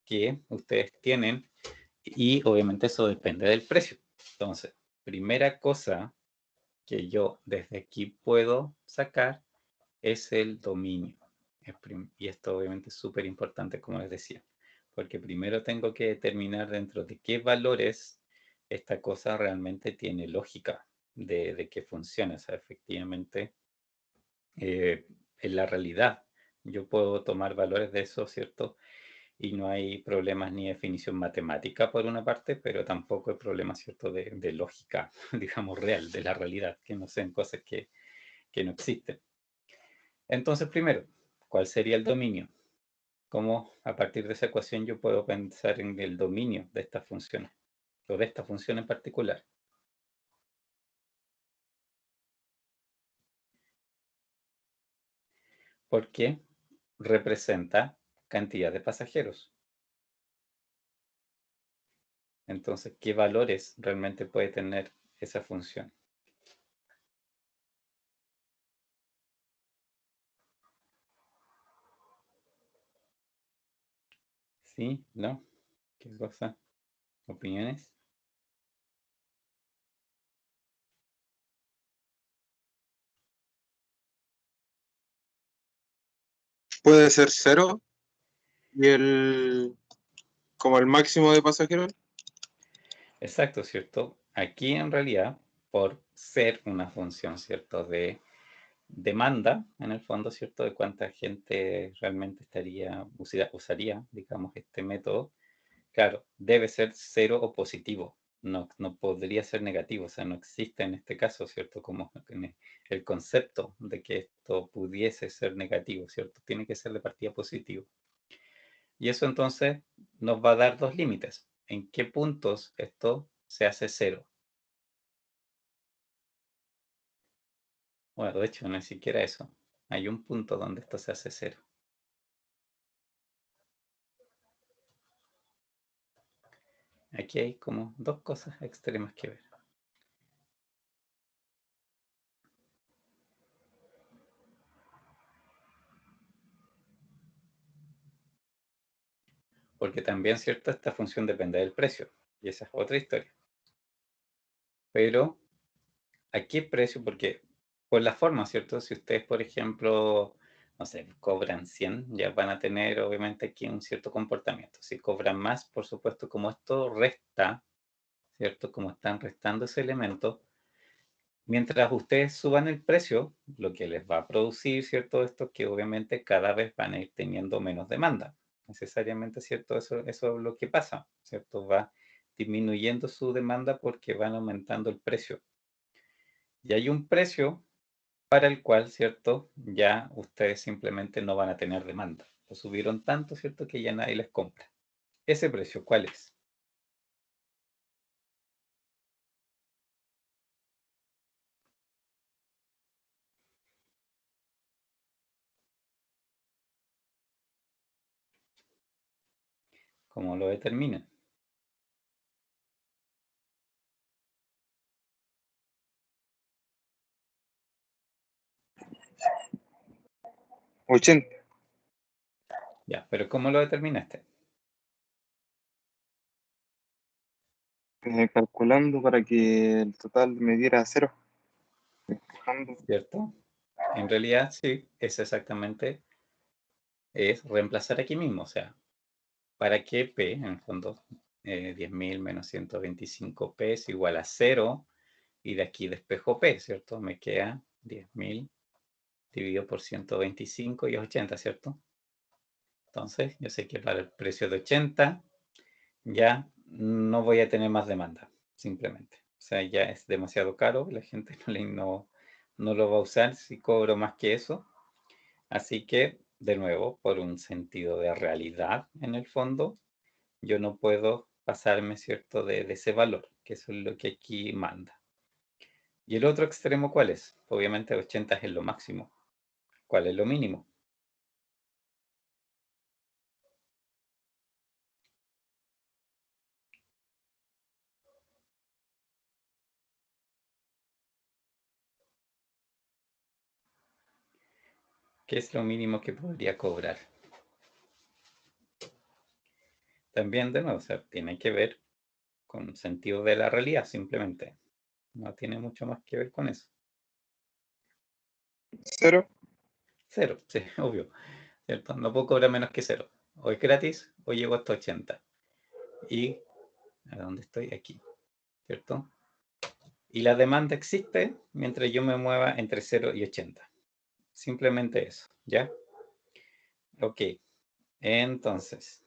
que ustedes tienen, y obviamente eso depende del precio. Entonces, primera cosa que yo desde aquí puedo sacar es el dominio. Y esto obviamente es súper importante, como les decía, porque primero tengo que determinar dentro de qué valores esta cosa realmente tiene lógica de que funcione. O sea, efectivamente, en la realidad, yo puedo tomar valores de eso, ¿cierto? Y no hay problemas ni de definición matemática por una parte, pero tampoco hay problemas, ¿cierto?, de lógica, digamos, real, de la realidad, que no sean cosas que no existen. Entonces, primero, ¿cuál sería el dominio? ¿Cómo a partir de esa ecuación yo puedo pensar en el dominio de estas funciones, o de esta función en particular? Porque representa cantidad de pasajeros. Entonces, ¿qué valores realmente puede tener esa función? ¿Sí? ¿No? ¿Qué cosa? ¿Opiniones? Puede ser 0 y el como el máximo de pasajeros. Exacto, ¿cierto? Aquí en realidad, por ser una función, ¿cierto? De demanda, en el fondo, ¿cierto? De cuánta gente realmente usaría, digamos, este método. Claro, debe ser cero o positivo. No podría ser negativo, o sea, no existe en este caso, ¿cierto? Como el concepto de que esto pudiese ser negativo, ¿cierto? Tiene que ser de partida positivo. Y eso entonces nos va a dar dos límites. ¿En qué puntos esto se hace cero? Bueno, de hecho, no es siquiera eso. Hay un punto donde esto se hace cero. Aquí hay como dos cosas extremas que ver. Porque también, ¿cierto? Esta función depende del precio. Y esa es otra historia. Pero, ¿a qué precio? Porque por la forma, ¿cierto? Si ustedes, por ejemplo, no sé, cobran 100, ya van a tener obviamente aquí un cierto comportamiento. Si cobran más, por supuesto, como esto resta, ¿cierto? Como están restando ese elemento, mientras ustedes suban el precio, lo que les va a producir, ¿cierto? Esto es que obviamente cada vez van a ir teniendo menos demanda. Necesariamente, ¿cierto? Eso es lo que pasa, ¿cierto? Va disminuyendo su demanda porque van aumentando el precio. Y hay un precio para el cual, ¿cierto? Ya ustedes simplemente no van a tener demanda. Lo subieron tanto, ¿cierto? Que ya nadie les compra. ¿Ese precio cuál es? ¿Cómo lo determinan? $80. Ya, pero ¿cómo lo determinaste? Calculando para que el total me diera 0. Empujando. ¿Cierto? En realidad, sí, es exactamente, es reemplazar aquí mismo, o sea, ¿para qué P, en el fondo, 10.000 menos 125P es igual a 0, y de aquí despejo P, ¿cierto? Me queda 10.000 dividido por 125 y es 80, ¿cierto? Entonces, yo sé que para el precio de 80 ya no voy a tener más demanda, simplemente. O sea, ya es demasiado caro, la gente no lo va a usar si cobro más que eso. Así que, de nuevo, por un sentido de realidad en el fondo, yo no puedo pasarme, ¿cierto?, de ese valor, que eso es lo que aquí manda. ¿Y el otro extremo cuál es? Obviamente 80 es lo máximo. ¿Cuál es lo mínimo? ¿Qué es lo mínimo que podría cobrar? También, de nuevo, o sea, tiene que ver con sentido de la realidad, simplemente. No tiene mucho más que ver con eso. 0. Cero, sí, obvio, ¿cierto? No puedo cobrar menos que cero. O es gratis o llego hasta 80. ¿Y a dónde estoy? Aquí, ¿cierto? Y la demanda existe mientras yo me mueva entre 0 y 80. Simplemente eso, ¿ya? Ok, entonces,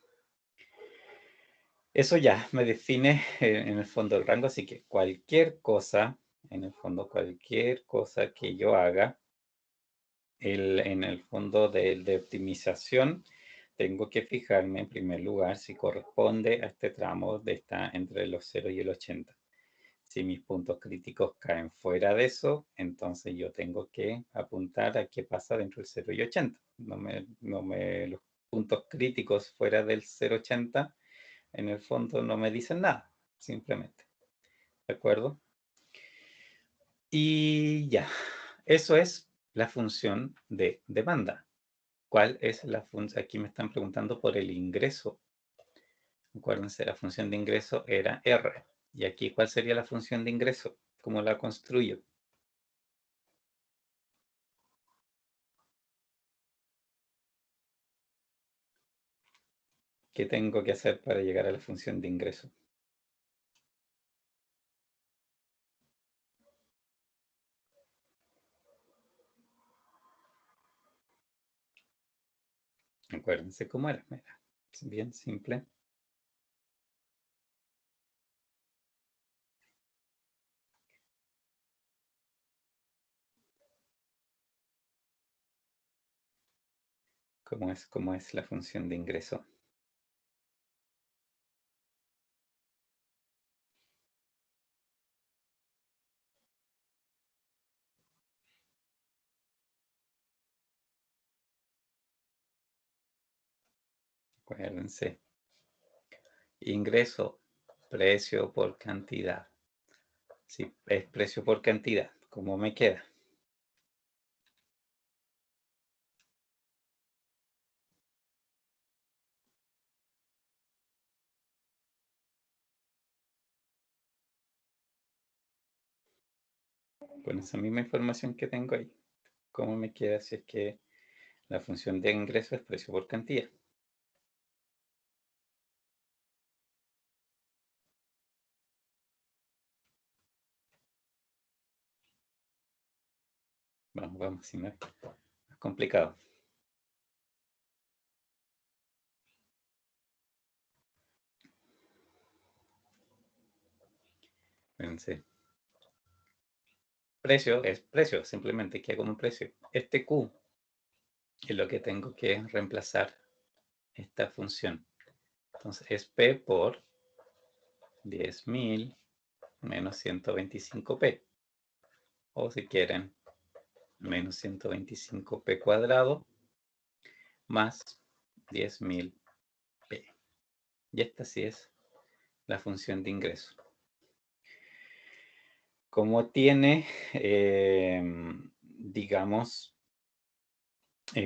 eso ya me define en el fondo el rango, así que cualquier cosa, en el fondo cualquier cosa que yo haga, en el fondo de optimización, tengo que fijarme en primer lugar si corresponde a este tramo entre los 0 y el 80. Si mis puntos críticos caen fuera de eso, entonces yo tengo que apuntar a qué pasa dentro del 0 y 80. Los puntos críticos fuera del 0,80 en el fondo no me dicen nada, simplemente. ¿De acuerdo? Y ya, eso es la función de demanda. ¿Cuál es la función? Aquí me están preguntando por el ingreso. Acuérdense, la función de ingreso era R. Y aquí, ¿cuál sería la función de ingreso? ¿Cómo la construyo? ¿Qué tengo que hacer para llegar a la función de ingreso? Acuérdense cómo era. Mira, es bien simple. ¿Cómo es la función de ingreso? Acuérdense. Ingreso, precio por cantidad. Sí, es precio por cantidad. ¿Cómo me queda? Con esa misma información que tengo ahí. ¿Cómo me queda si es que la función de ingreso es precio por cantidad? Vamos, si no es complicado. Fíjense. Precio es precio, simplemente que hago un precio. Este Q es lo que tengo que reemplazar esta función. Entonces es P por 10.000 menos 125P. O si quieren, menos 125P cuadrado más 10.000P. Y esta sí es la función de ingreso. Como tiene, digamos,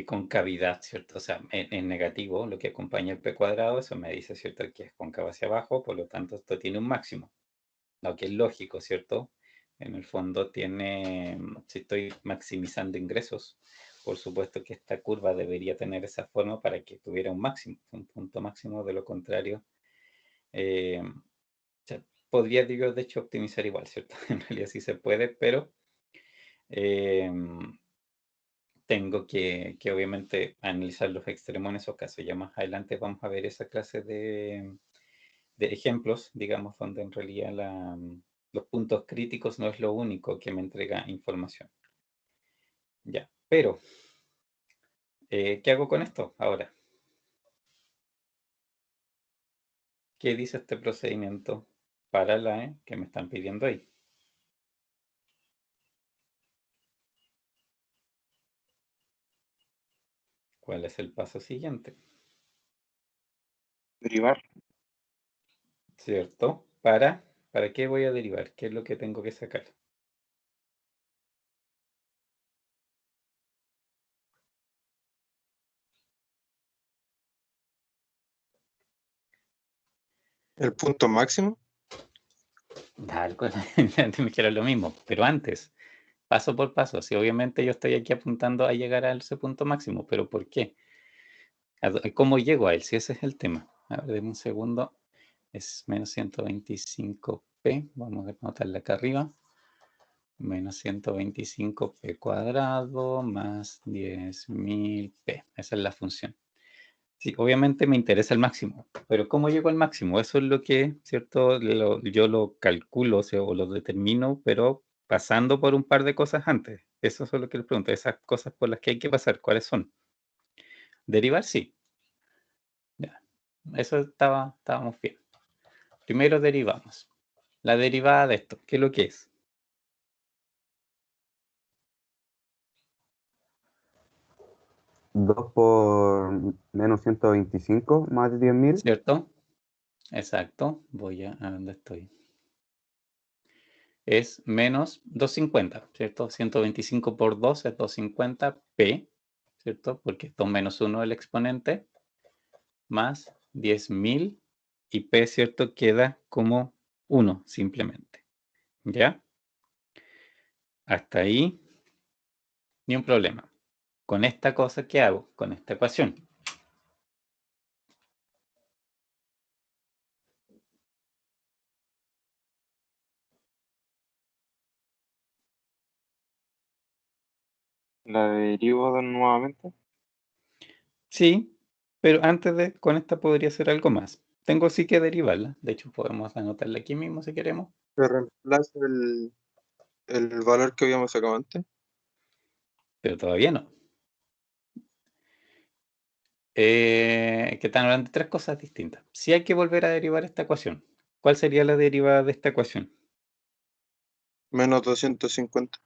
concavidad, ¿cierto? O sea, en negativo, lo que acompaña el P cuadrado, eso me dice, ¿cierto? Que es cóncavo hacia abajo, por lo tanto, esto tiene un máximo. Lo que es lógico, ¿cierto? En el fondo tiene, si estoy maximizando ingresos, por supuesto que esta curva debería tener esa forma para que tuviera un máximo, un punto máximo, de lo contrario, podría, digo, de hecho, optimizar igual, ¿cierto? En realidad sí se puede, pero tengo que obviamente analizar los extremos en esos casos. Ya más adelante vamos a ver esa clase de ejemplos, digamos, donde en realidad los puntos críticos no es lo único que me entrega información. Ya, pero, ¿qué hago con esto ahora? ¿Qué dice este procedimiento para la que me están pidiendo ahí? ¿Cuál es el paso siguiente? Derivar. ¿Cierto? ¿Para qué voy a derivar? ¿Qué es lo que tengo que sacar? El punto máximo. Algo, me quiero lo mismo, pero antes, paso por paso. Si obviamente yo estoy aquí apuntando a llegar a ese punto máximo, pero ¿por qué? ¿Cómo llego a él? Si ese es el tema. A ver, denme un segundo. Es menos 125p. Vamos a anotarle acá arriba. Menos 125p cuadrado más 10.000p. Esa es la función. Sí, obviamente me interesa el máximo, pero ¿cómo llego al máximo? Eso es lo que, ¿cierto? Yo lo calculo, o sea, o lo determino, pero pasando por un par de cosas antes. Eso es lo que les pregunto. Esas cosas por las que hay que pasar, ¿cuáles son? Derivar, sí. Ya. Eso estábamos bien. Primero derivamos. La derivada de esto, ¿qué es lo que es? 2 por menos 125 más 10.000. ¿Cierto? Exacto. Voy a dónde estoy. Es menos 250, ¿cierto? 125 por 2 es 250p, ¿cierto? Porque esto es menos 1 el exponente, más 10.000 y p, ¿cierto? Queda como 1 simplemente. ¿Ya? Hasta ahí, ni un problema. Con esta cosa, ¿qué hago? Con esta ecuación. La derivo nuevamente. Sí, pero con esta podría ser algo más. Tengo sí que derivarla. De hecho, podemos anotarla aquí mismo si queremos. Se reemplaza el valor que habíamos sacado antes. Pero todavía no. Que están hablando de tres cosas distintas. Si hay que volver a derivar esta ecuación, ¿cuál sería la derivada de esta ecuación? Menos 250.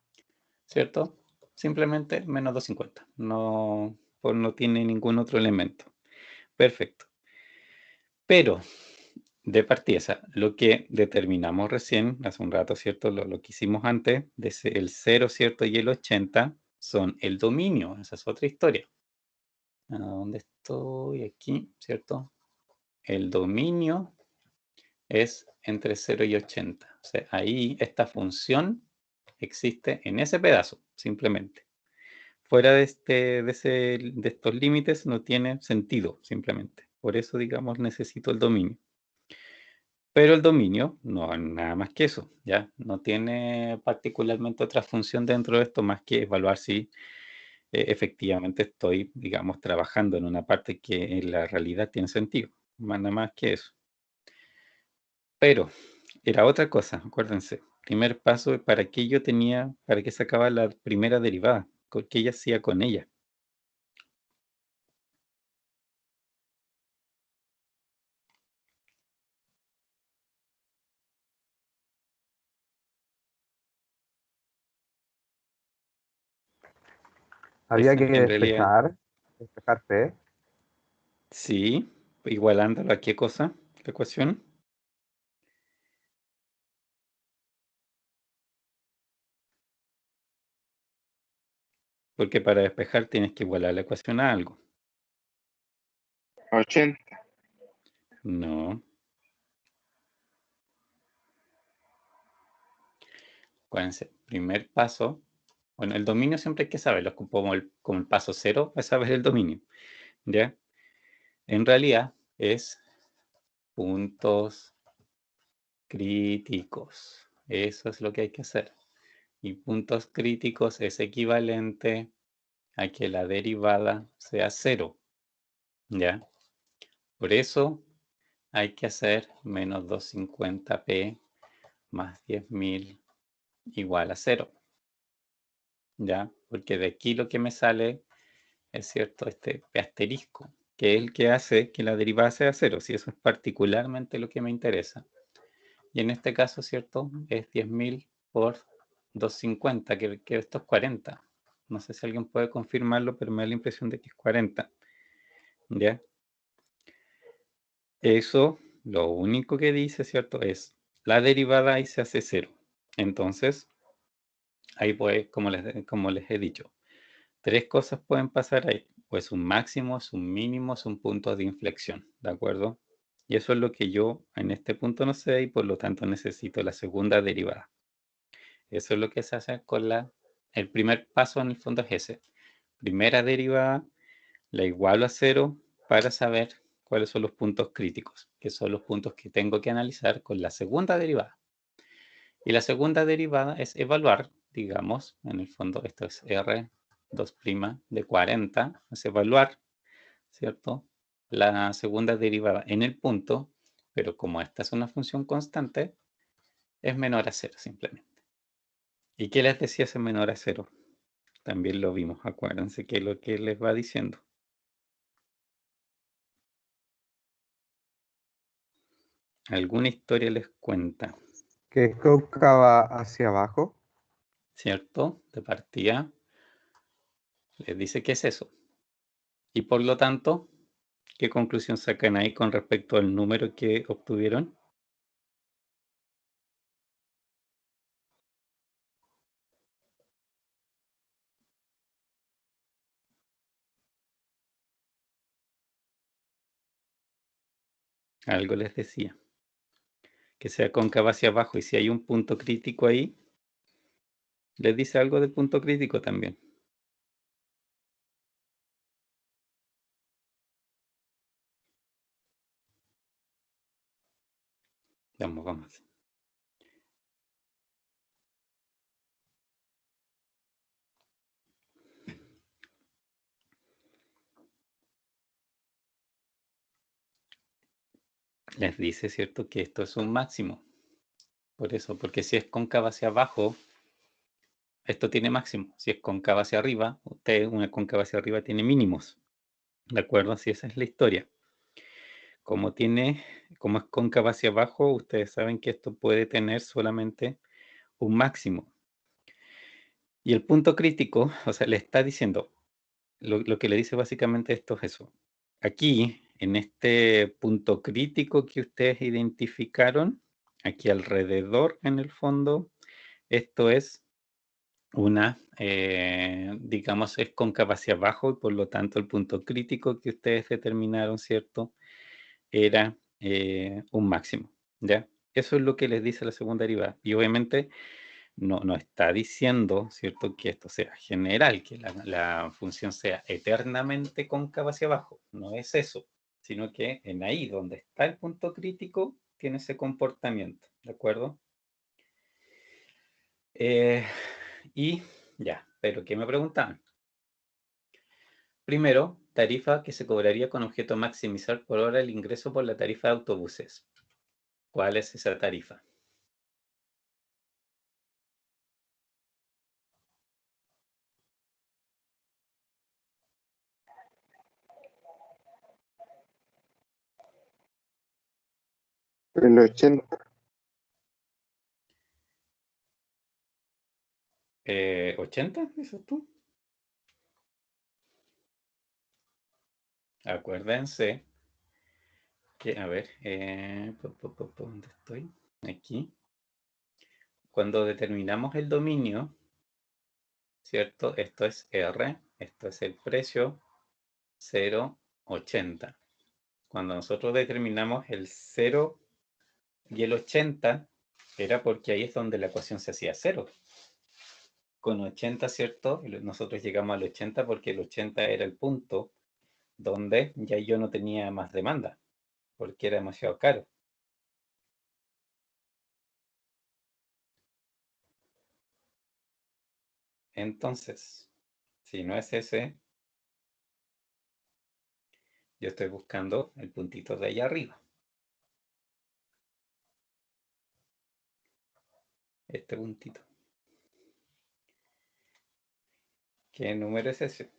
¿Cierto? Simplemente menos 250. No, pues no tiene ningún otro elemento. Perfecto. Pero, de partida, lo que determinamos recién, hace un rato, ¿cierto? Lo que hicimos antes, el 0, ¿cierto? Y el 80 son el dominio. Esa es otra historia. ¿A dónde estoy? Aquí, ¿cierto? El dominio es entre 0 y 80. O sea, ahí esta función existe en ese pedazo, simplemente. Fuera de estos límites no tiene sentido, simplemente. Por eso, digamos, necesito el dominio. Pero el dominio no es nada más que eso, ¿ya? No tiene particularmente otra función dentro de esto más que evaluar si efectivamente estoy, digamos, trabajando en una parte que en la realidad tiene sentido. Nada más que eso. Pero era otra cosa, acuérdense. Primer paso, ¿para qué sacaba la primera derivada? ¿Qué ella hacía con ella? Había que En realidad, despejar P. sí, igualándolo a qué cosa, la ecuación. Porque para despejar tienes que igualar la ecuación a algo. 80. No. Acuérdense, primer paso. Bueno, el dominio siempre hay que saberlo, como el paso cero es saber el dominio. ¿Ya? En realidad es puntos críticos. Eso es lo que hay que hacer. Y puntos críticos es equivalente a que la derivada sea cero. ¿Ya? Por eso hay que hacer menos 250p más 10.000 igual a cero. ¿Ya? Porque de aquí lo que me sale es cierto, este asterisco, que es el que hace que la derivada sea cero, si eso es particularmente lo que me interesa. Y en este caso, ¿cierto? Es 10.000 por 250, que esto es 40. No sé si alguien puede confirmarlo, pero me da la impresión de que es 40. ¿Ya? Eso, lo único que dice, ¿cierto? Es la derivada y se hace cero. Entonces, ahí pues, como les he dicho, tres cosas pueden pasar ahí. O es un máximo, es un mínimo, es un punto de inflexión. ¿De acuerdo? Y eso es lo que yo en este punto no sé y por lo tanto necesito la segunda derivada. Eso es lo que se hace con el primer paso en el fondo es ese. Primera derivada, la igualo a cero para saber cuáles son los puntos críticos, que son los puntos que tengo que analizar con la segunda derivada. Y la segunda derivada es evaluar, digamos, en el fondo esto es R2' de 40, es evaluar, ¿cierto? La segunda derivada en el punto, pero como esta es una función constante, es menor a cero simplemente. ¿Y qué les decía ese menor a cero? También lo vimos, acuérdense que es lo que les va diciendo. Alguna historia les cuenta, Que Cauca va hacia abajo. ¿cierto? De partida, les dice qué es eso. Y por lo tanto, ¿qué conclusión sacan ahí con respecto al número que obtuvieron? Algo les decía. Que sea cóncava hacia abajo y si hay un punto crítico ahí, les dice algo del punto crítico también. Vamos. les dice, ¿cierto?, que esto es un máximo. Por eso, porque si es cóncava hacia abajo, esto tiene máximo. Si es cóncava hacia arriba, una cóncava hacia arriba tiene mínimos. ¿De acuerdo? Así esa es la historia. Como es cóncava hacia abajo, ustedes saben que esto puede tener solamente un máximo. Y el punto crítico, o sea, le está diciendo, lo que le dice básicamente esto es eso. Aquí, en este punto crítico que ustedes identificaron, aquí alrededor, en el fondo, esto es digamos, es cóncava hacia abajo y por lo tanto el punto crítico que ustedes determinaron, ¿cierto?, era un máximo, ¿ya? Eso es lo que les dice la segunda derivada. Y obviamente no está diciendo, ¿cierto?, que esto sea general, que la función sea eternamente cóncava hacia abajo. No es eso, sino que en ahí donde está el punto crítico tiene ese comportamiento, ¿de acuerdo? Y ya, pero ¿qué me preguntaban? Primero, tarifa que se cobraría con objeto maximizar por hora el ingreso por la tarifa de autobuses. ¿Cuál es esa tarifa? El 80. ¿80? ¿Dices tú? Acuérdense que, a ver, ¿dónde estoy? Aquí. Cuando determinamos el dominio, ¿cierto? Esto es R, esto es el precio, 0,80. Cuando nosotros determinamos el 0 y el 80, era porque ahí es donde la ecuación se hacía 0. Con 80, ¿cierto? Nosotros llegamos al 80 porque el 80 era el punto donde ya yo no tenía más demanda, porque era demasiado caro. Entonces, si no es ese, yo estoy buscando el puntito de allá arriba. Este puntito. ¿Qué número es ese?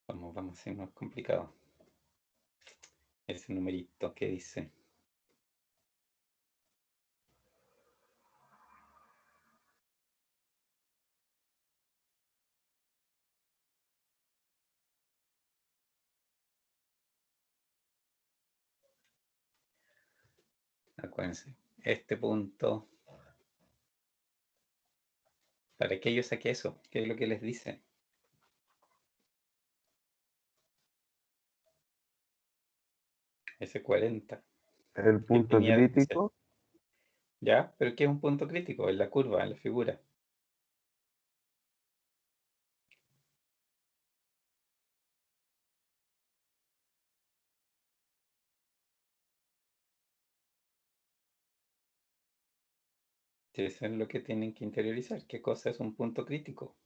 Vamos a ser más complicado. Ese numerito que dice. Acuérdense, este punto. ¿Para qué yo saqué eso? ¿Qué es lo que les dice? Ese 40. El ¿Qué punto venía de ser? crítico, ¿Ya? ¿Pero qué es un punto crítico? En la curva, en la figura. Eso es lo que tienen que interiorizar. ¿Qué cosa es un punto crítico?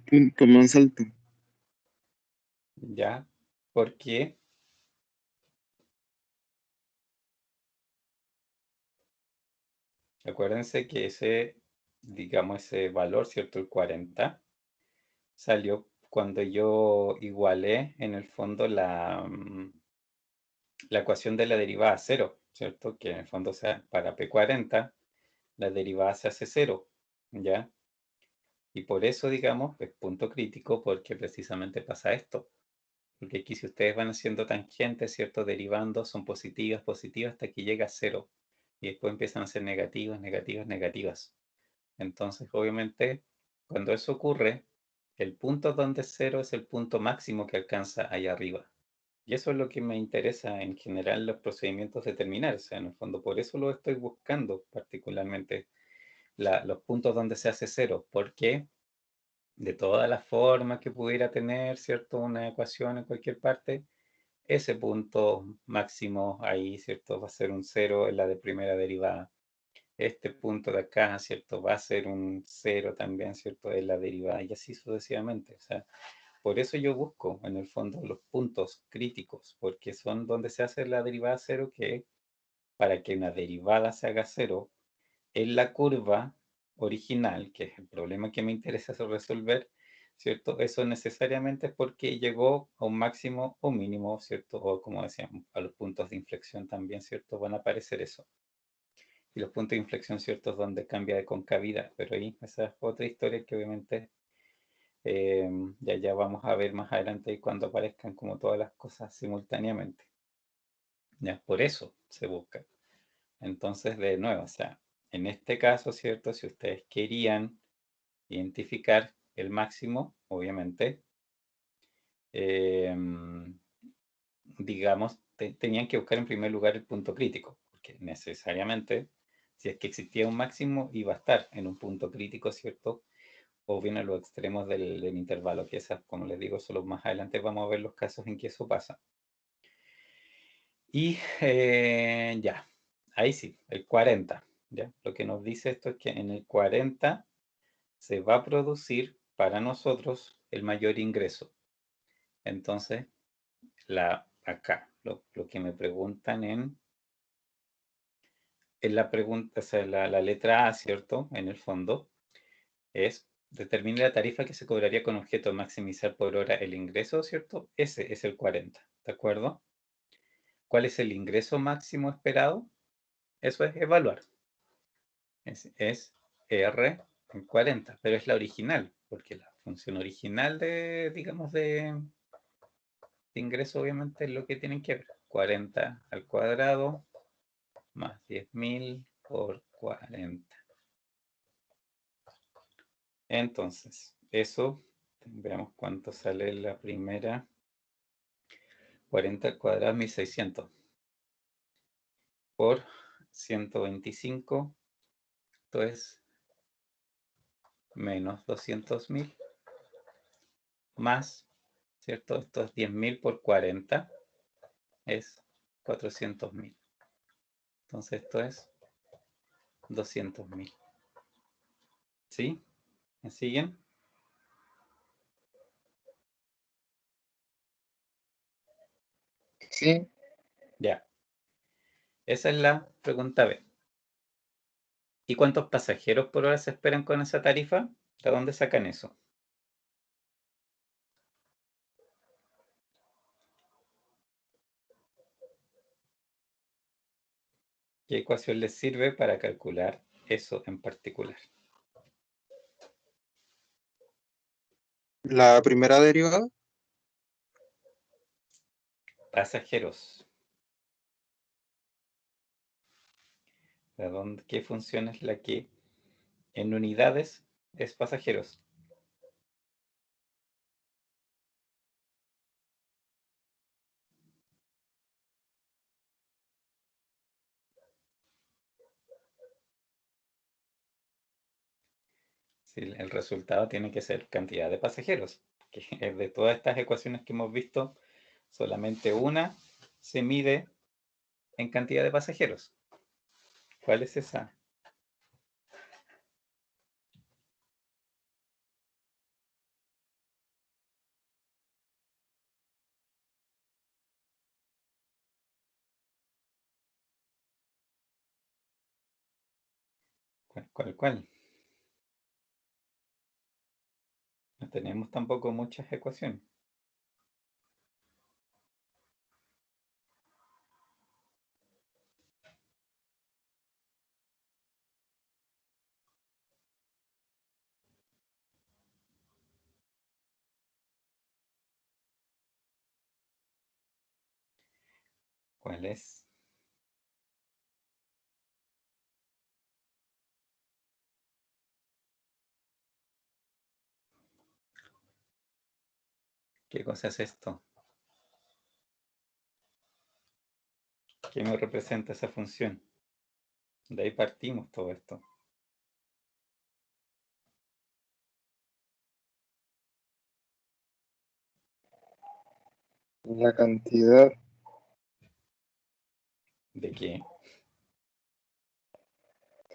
Punto más alto. ¿Ya? ¿Por qué? Acuérdense que digamos, ese valor, ¿cierto? El 40, salió cuando yo igualé, en el fondo, la ecuación de la derivada a 0, ¿cierto? Que en el fondo, o sea, para P40, la derivada se hace 0, ¿ya? Y por eso, digamos, es punto crítico, porque precisamente pasa esto. Porque aquí si ustedes van haciendo tangentes, ¿cierto? Derivando, son positivas, positivas, hasta que llega a 0. Y después empiezan a ser negativas, negativas, negativas. Entonces, obviamente, Cuando eso ocurre, el punto donde es 0 es el punto máximo que alcanza ahí arriba. Y eso es lo que me interesa en general los procedimientos de terminar. O sea, en el fondo, por eso lo estoy buscando particularmente, los puntos donde se hace 0. Porque de todas las formas que pudiera tener, ¿cierto? Una ecuación en cualquier parte, ese punto máximo ahí, ¿cierto? Va a ser un 0 en la de primera derivada. Este punto de acá, ¿cierto? Va a ser un 0 también, ¿cierto? En la derivada y así sucesivamente. O sea, por eso yo busco en el fondo los puntos críticos, porque son donde se hace la derivada 0, que para que una derivada se haga 0 en la curva original, que es el problema que me interesa resolver, ¿cierto? Eso necesariamente es porque llegó a un máximo o mínimo, ¿cierto? O como decíamos, a los puntos de inflexión también, ¿cierto? Van a aparecer eso. Y los puntos de inflexión, ¿cierto? Es donde cambia de concavidad, pero ahí esa es otra historia que obviamente ya vamos a ver más adelante cuando aparezcan como todas las cosas simultáneamente. Ya, por eso se busca. Entonces, de nuevo, o sea, en este caso, ¿cierto? Si ustedes querían identificar el máximo, obviamente, digamos, tenían que buscar en primer lugar el punto crítico, porque necesariamente, si es que existía un máximo, iba a estar en un punto crítico, ¿cierto? O bien a los extremos del intervalo, que esas, como les digo, solo más adelante vamos a ver los casos en que eso pasa. Y ya, ahí sí, el 40. ¿Ya? Lo que nos dice esto es que en el 40 se va a producir para nosotros el mayor ingreso. Entonces, acá, lo que me preguntan en la pregunta, o sea, la letra A, ¿cierto? En el fondo, es determine la tarifa que se cobraría con objeto maximizar por hora el ingreso, ¿cierto? Ese es el 40, ¿de acuerdo? ¿Cuál es el ingreso máximo esperado? Eso es evaluar. Es R en 40, pero es la original, porque la función original de, digamos, de ingreso obviamente es lo que tienen que ver. 40 al cuadrado más 10.000 por 40. Entonces, eso, veamos cuánto sale la primera. 40 al cuadrado, 1.600. Por 125, esto es menos 200.000. Más, ¿cierto? Esto es 10.000 por 40, es 400.000. Entonces esto es 200.000. ¿Sí? ¿Me siguen? Sí, Ya. Esa es la pregunta B. ¿Y cuántos pasajeros por hora se esperan con esa tarifa? ¿De dónde sacan eso? ¿Qué ecuación les sirve para calcular eso en particular? La primera derivada, Pasajeros. ¿De dónde, qué función es la que en unidades es pasajeros? Sí, el resultado tiene que ser cantidad de pasajeros, que es de todas estas ecuaciones que hemos visto, solamente una se mide en cantidad de pasajeros. ¿Cuál es esa? ¿Cuál? No tenemos tampoco muchas ecuaciones. ¿Cuál es? ¿Qué cosa es esto? ¿Qué me representa esa función? De ahí partimos todo esto. La cantidad ¿De qué?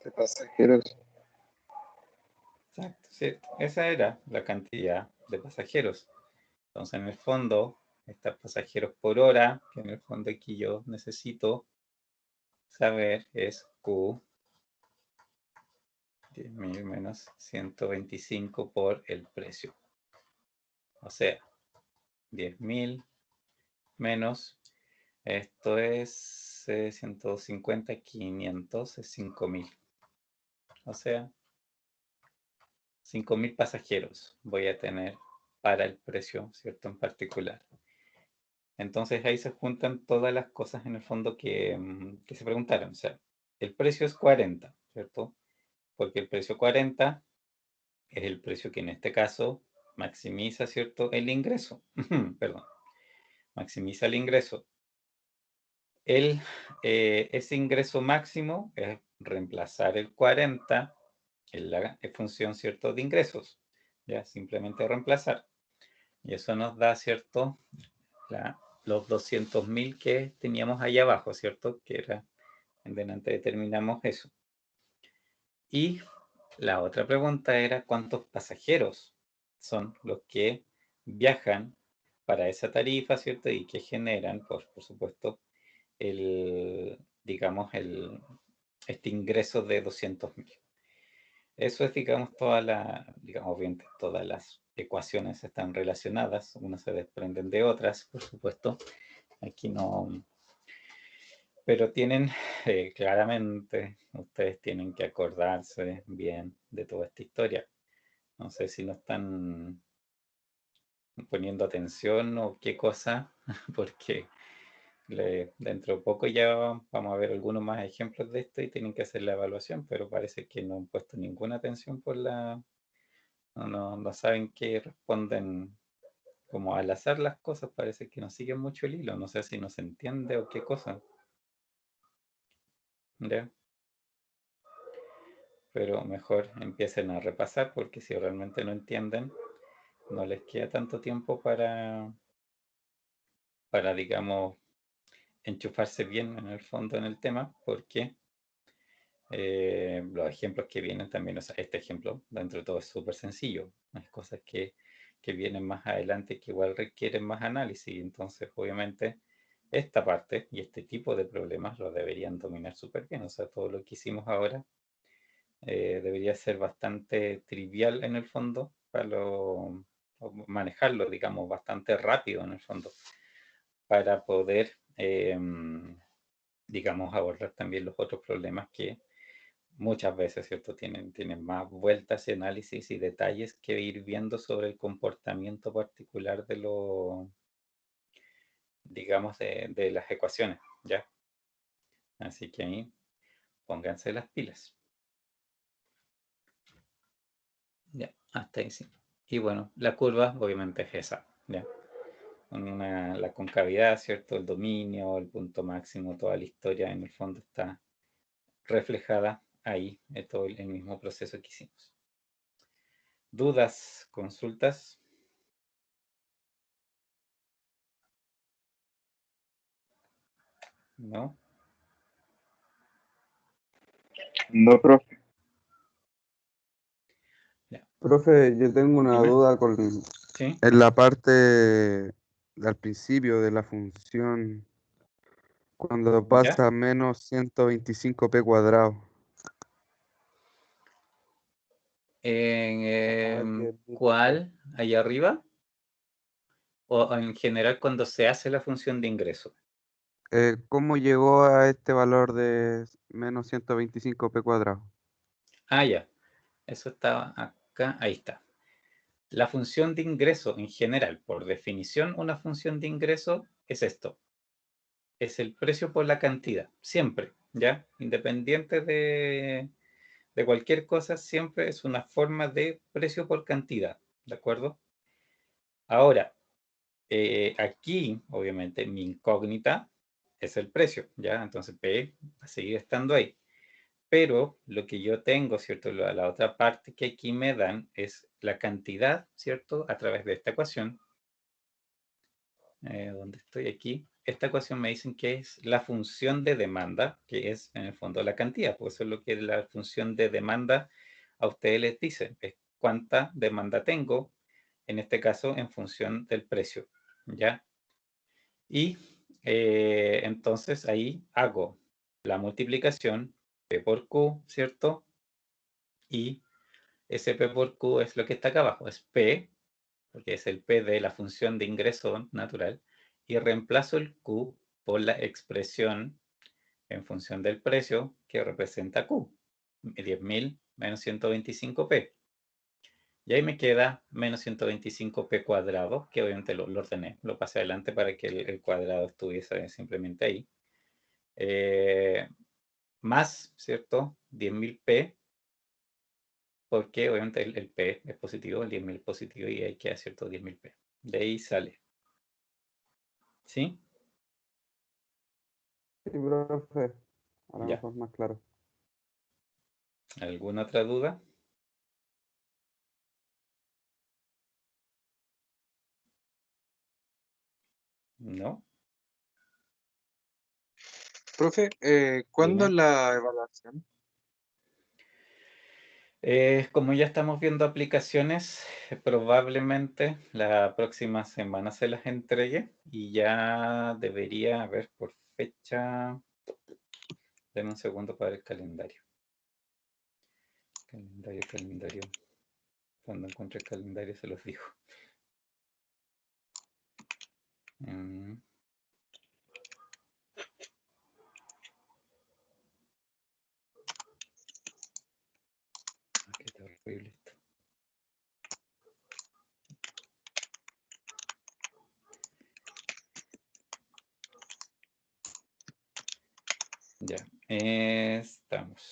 de pasajeros. Exacto, ¿cierto? Esa era la cantidad de pasajeros. Entonces, en el fondo, estos pasajeros por hora, que en el fondo aquí yo necesito saber es Q 10.000 menos 125 por el precio. O sea, 10.000 menos, esto es 150, 500, es 5.000. O sea, 5.000 pasajeros voy a tener para el precio, ¿cierto? En particular. Entonces ahí se juntan todas las cosas en el fondo que se preguntaron. O sea, el precio es 40, ¿cierto? Porque el precio 40 es el precio que en este caso maximiza, ¿cierto? El ingreso. Perdón. Maximiza el ingreso. Ese ingreso máximo es reemplazar el 40 en la función, ¿cierto? De ingresos. Ya, simplemente reemplazar. Y eso nos da, ¿cierto? Los 200.000 que teníamos ahí abajo, ¿cierto? Que era, en delante determinamos eso. Y la otra pregunta era cuántos pasajeros son los que viajan para esa tarifa, ¿cierto? Y que generan, por supuesto, digamos, este ingreso de 200.000. Eso es, digamos, digamos, bien, todas las ecuaciones están relacionadas, unas se desprenden de otras, por supuesto. Aquí no, pero tienen, claramente, ustedes tienen que acordarse bien de toda esta historia. No sé si no están poniendo atención o qué cosa, porque dentro de poco ya vamos a ver algunos más ejemplos de esto y tienen que hacer la evaluación, pero parece que no han puesto ninguna atención no saben qué responden como al azar las cosas, parece que no siguen mucho el hilo, no sé si no se entiende o qué cosa. ¿Ya? Pero mejor empiecen a repasar porque si realmente no entienden, no les queda tanto tiempo digamos, enchufarse bien en el fondo en el tema, porque los ejemplos que vienen también, o sea, este ejemplo, dentro de todo es súper sencillo. Hay cosas que vienen más adelante que igual requieren más análisis, entonces obviamente esta parte y este tipo de problemas lo deberían dominar súper bien, o sea, todo lo que hicimos ahora debería ser bastante trivial en el fondo para manejarlo, digamos, bastante rápido en el fondo, para poder, digamos, abordar también los otros problemas que muchas veces, ¿cierto? Tienen más vueltas y análisis y detalles que ir viendo sobre el comportamiento particular digamos, de las ecuaciones, ¿ya? Así que ahí pónganse las pilas. Ya, hasta ahí sí. Y bueno, la curva obviamente es esa, ¿ya? La concavidad, ¿cierto? El dominio, el punto máximo, toda la historia en el fondo está reflejada ahí, en todo el mismo proceso que hicimos. ¿Dudas? ¿Consultas? ¿No? No, profe. Ya. Profe, yo tengo una Dime. duda ¿Sí? en la parte al principio de la función, cuando ¿Ya? pasa menos 125p cuadrado. ¿Cuál? ¿Allá arriba? ¿O en general cuando se hace la función de ingreso? ¿Cómo llegó a este valor de menos 125p cuadrado? Ah, ya. Eso estaba acá. Ahí está. La función de ingreso en general, por definición, una función de ingreso es esto. Es el precio por la cantidad. Siempre, ¿ya? Independiente de cualquier cosa, siempre es una forma de precio por cantidad. ¿De acuerdo? Ahora, aquí, obviamente, mi incógnita es el precio, ¿ya? Entonces P va a seguir estando ahí. Pero lo que yo tengo, ¿cierto? La otra parte que aquí me dan es la cantidad, ¿cierto? A través de esta ecuación. Donde estoy aquí, esta ecuación me dicen que es la función de demanda, que es en el fondo la cantidad, pues eso es lo que la función de demanda a ustedes les dice, es cuánta demanda tengo, en este caso en función del precio, ¿ya? Y entonces ahí hago la multiplicación P por Q, ¿cierto? Y ese P por Q es lo que está acá abajo, es P, porque es el P de la función de ingreso natural, y reemplazo el Q por la expresión en función del precio que representa Q, 10.000 menos 125P. Y ahí me queda menos 125P cuadrado, que obviamente lo ordené, lo pasé adelante para que el cuadrado estuviese simplemente ahí. Más, ¿cierto? 10.000P, porque obviamente el P es positivo, el 10.000 es positivo y hay que hacer cierto 10.000P. De ahí sale. ¿Sí? Sí, profe. A lo Ya. mejor más claro. ¿Alguna otra duda? ¿No? Profe, ¿cuándo Dime. la evaluación? Como ya estamos viendo aplicaciones, probablemente la próxima semana se las entregue y ya debería haber por fecha. Denme un segundo para el calendario. Calendario. Cuando encuentre el calendario se los digo. Mm, qué terrible esto. Ya, estamos.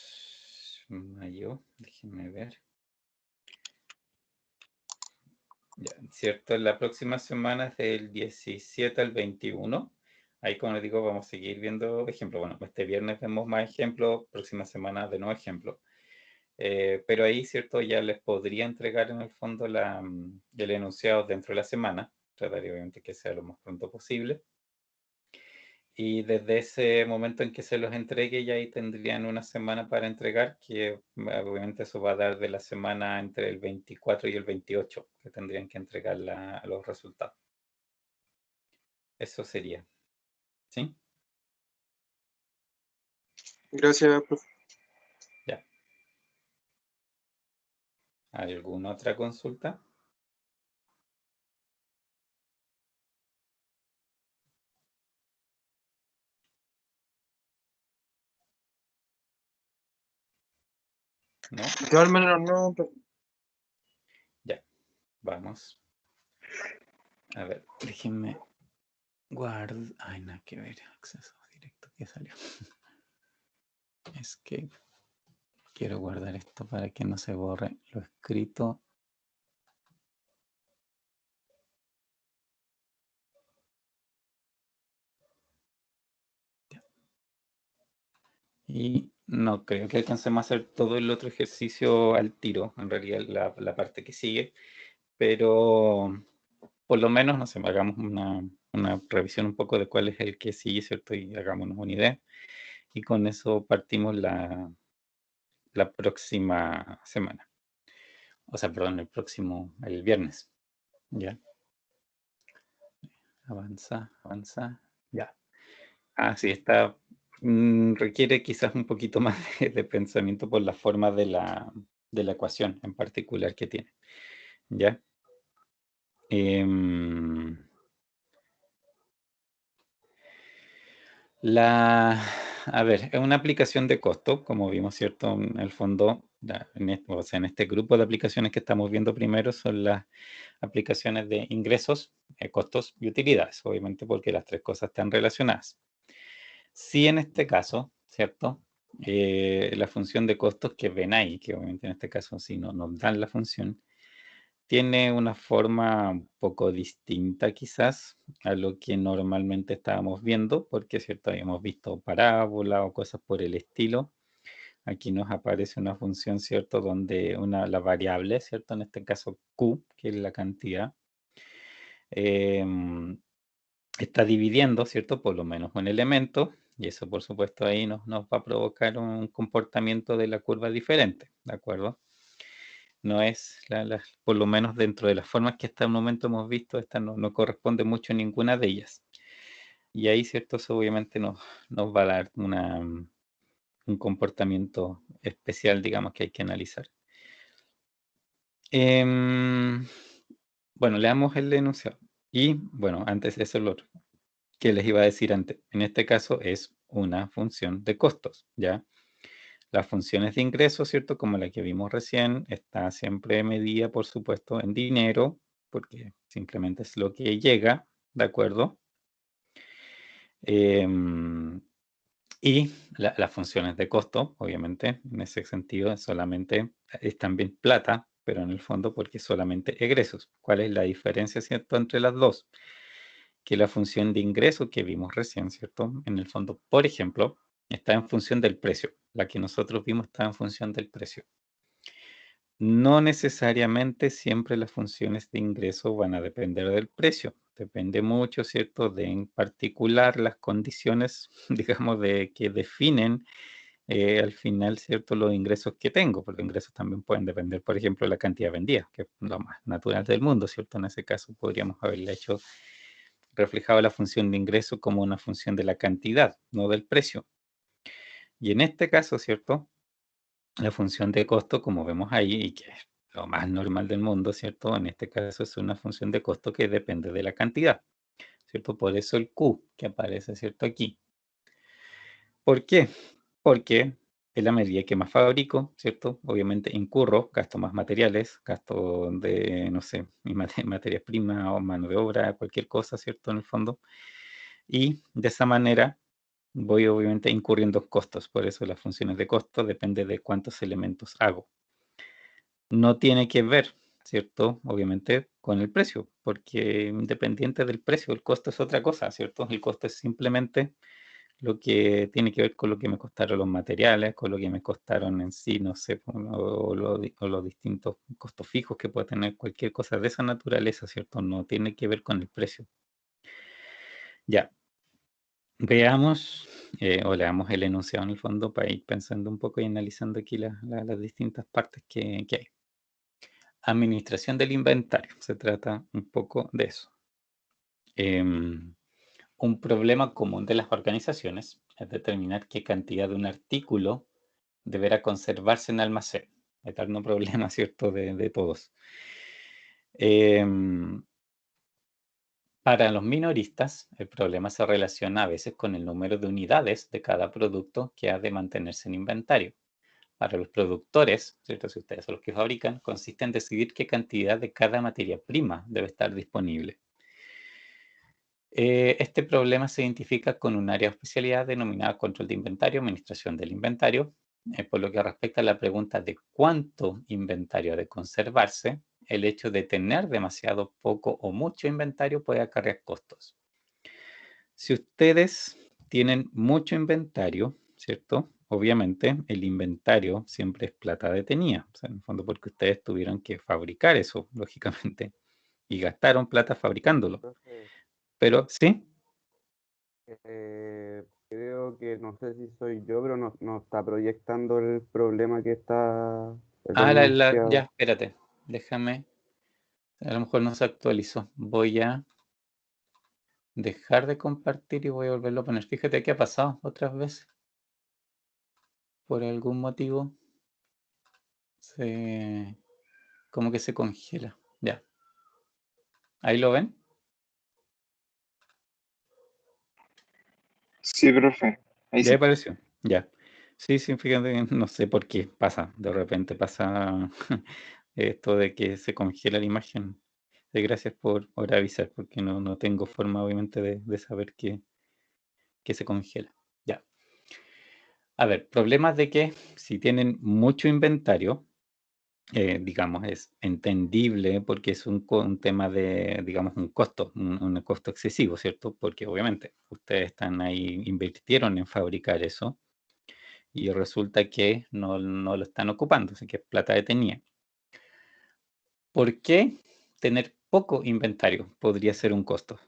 Mayo, déjenme ver. Ya, cierto, la próxima semana es del 17 al 21. Ahí, como les digo, vamos a seguir viendo ejemplos. Bueno, este viernes vemos más ejemplos, próxima semana de nuevo ejemplos. Pero ahí, cierto, ya les podría entregar en el fondo el enunciado dentro de la semana. Trataría obviamente que sea lo más pronto posible. Y desde ese momento en que se los entregue, ya ahí tendrían una semana para entregar, que obviamente eso va a dar de la semana entre el 24 y el 28, que tendrían que entregar los resultados. Eso sería. ¿Sí? Gracias, profe. Ya. ¿Alguna otra consulta? ¿No? De todas maneras, no, profe. Ya. Vamos. A ver, déjenme guardar. Ay, nada que ver. Acceso directo que salió. Es que quiero guardar esto para que no se borre lo escrito. Y no creo que alcancemos a hacer todo el otro ejercicio al tiro, en realidad la parte que sigue, pero por lo menos, no sé, hagamos una revisión un poco de cuál es el que sigue, ¿cierto? Y hagámonos una idea. Y con eso partimos la próxima semana. O sea, perdón, el viernes. ¿Ya? Avanza, ya. Ah, sí, está. Requiere quizás un poquito más de pensamiento por la forma de la ecuación en particular que tiene. ¿Ya? Em, a ver, es una aplicación de costo, como vimos, ¿cierto? En el fondo, o sea, en este grupo de aplicaciones que estamos viendo primero son las aplicaciones de ingresos, costos y utilidades, obviamente porque las tres cosas están relacionadas. Sí, en este caso, ¿cierto? La función de costos que ven ahí, que obviamente en este caso sí no nos dan la función, tiene una forma un poco distinta quizás a lo que normalmente estábamos viendo, porque cierto, habíamos visto parábola o cosas por el estilo. Aquí nos aparece una función, ¿cierto? Donde la variable, ¿cierto? En este caso Q, que es la cantidad, está dividiendo, ¿cierto? Por lo menos un elemento, y eso por supuesto ahí nos va a provocar un comportamiento de la curva diferente, ¿de acuerdo? No es, por lo menos dentro de las formas que hasta el momento hemos visto, esta no corresponde mucho a ninguna de ellas. Y ahí, ¿cierto? Eso obviamente nos va a dar un comportamiento especial, digamos, que hay que analizar. Bueno, leamos el enunciado. Y, bueno, antes de eso, lo otro que les iba a decir antes. En este caso es una función de costos, ¿ya? Las funciones de ingreso, ¿cierto? Como la que vimos recién, está siempre medida, por supuesto, en dinero, porque simplemente es lo que llega, ¿de acuerdo? Y las funciones de costo, obviamente, en ese sentido, solamente es también plata, pero en el fondo porque es solamente egresos. ¿Cuál es la diferencia, cierto, entre las dos? Que la función de ingreso que vimos recién, ¿cierto? En el fondo, por ejemplo, está en función del precio. La que nosotros vimos está en función del precio. No necesariamente siempre las funciones de ingreso van a depender del precio. Depende mucho, ¿cierto? De en particular las condiciones, digamos, de que definen al final, ¿cierto? Los ingresos que tengo. Porque los ingresos también pueden depender, por ejemplo, de la cantidad vendida, que es lo más natural del mundo, ¿cierto? En ese caso podríamos haberle hecho reflejado la función de ingreso como una función de la cantidad, no del precio. Y en este caso, ¿cierto? La función de costo, como vemos ahí, y que es lo más normal del mundo, ¿cierto? En este caso es una función de costo que depende de la cantidad, ¿cierto? Por eso el Q que aparece, ¿cierto? Aquí. ¿Por qué? Porque en la medida que más fabrico, ¿cierto? Obviamente incurro, gasto más materiales, gasto de, no sé, materias primas o mano de obra, cualquier cosa, ¿cierto? En el fondo. Y de esa manera voy obviamente incurriendo costos. Por eso las funciones de costo depende de cuántos elementos hago. No tiene que ver, ¿cierto? Obviamente con el precio, porque independiente del precio, el costo es otra cosa, ¿cierto? El costo es simplemente lo que tiene que ver con lo que me costaron los materiales, con lo que me costaron en sí, no sé, o los distintos costos fijos que puede tener cualquier cosa de esa naturaleza, ¿cierto? No tiene que ver con el precio. Ya, veamos o leamos el enunciado en el fondo para ir pensando un poco y analizando aquí las distintas partes que hay. Administración del inventario, se trata un poco de eso. Un problema común de las organizaciones es determinar qué cantidad de un artículo deberá conservarse en almacén. Eterno problema, ¿cierto?, de todos. Para los minoristas, el problema se relaciona a veces con el número de unidades de cada producto que ha de mantenerse en inventario. Para los productores, ¿cierto? Si ustedes son los que fabrican, consiste en decidir qué cantidad de cada materia prima debe estar disponible. Este problema se identifica con un área de especialidad denominada control de inventario, administración del inventario. Por lo que respecta a la pregunta de cuánto inventario ha de conservarse, el hecho de tener demasiado poco o mucho inventario puede acarrear costos. Si ustedes tienen mucho inventario, ¿cierto? Obviamente el inventario siempre es plata detenida, o sea, en el fondo porque ustedes tuvieron que fabricar eso, lógicamente, y gastaron plata fabricándolo. Profe, Pero sí, creo que no sé si soy yo, pero no está proyectando el problema que está el ya, enunciado. espérate, déjame, a lo mejor no se actualizó. Voy a dejar de compartir y voy a volverlo a poner. Fíjate qué ha pasado otras veces. Por algún motivo, como que se congela. Ya, ahí lo ven. Sí, profe. Ahí Ya sí. apareció. Ya. Sí, fíjate, no sé por qué pasa. De repente pasa esto de que se congela la imagen. Gracias por avisar, porque no tengo forma, obviamente, de saber que se congela. Ya. A ver, problemas de que si tienen mucho inventario, digamos, es entendible porque es un tema de, digamos, un costo, un costo excesivo, ¿cierto? Porque obviamente ustedes están ahí, invirtieron en fabricar eso y resulta que no lo están ocupando, así que es plata detenida. ¿Por qué tener poco inventario podría ser un costo?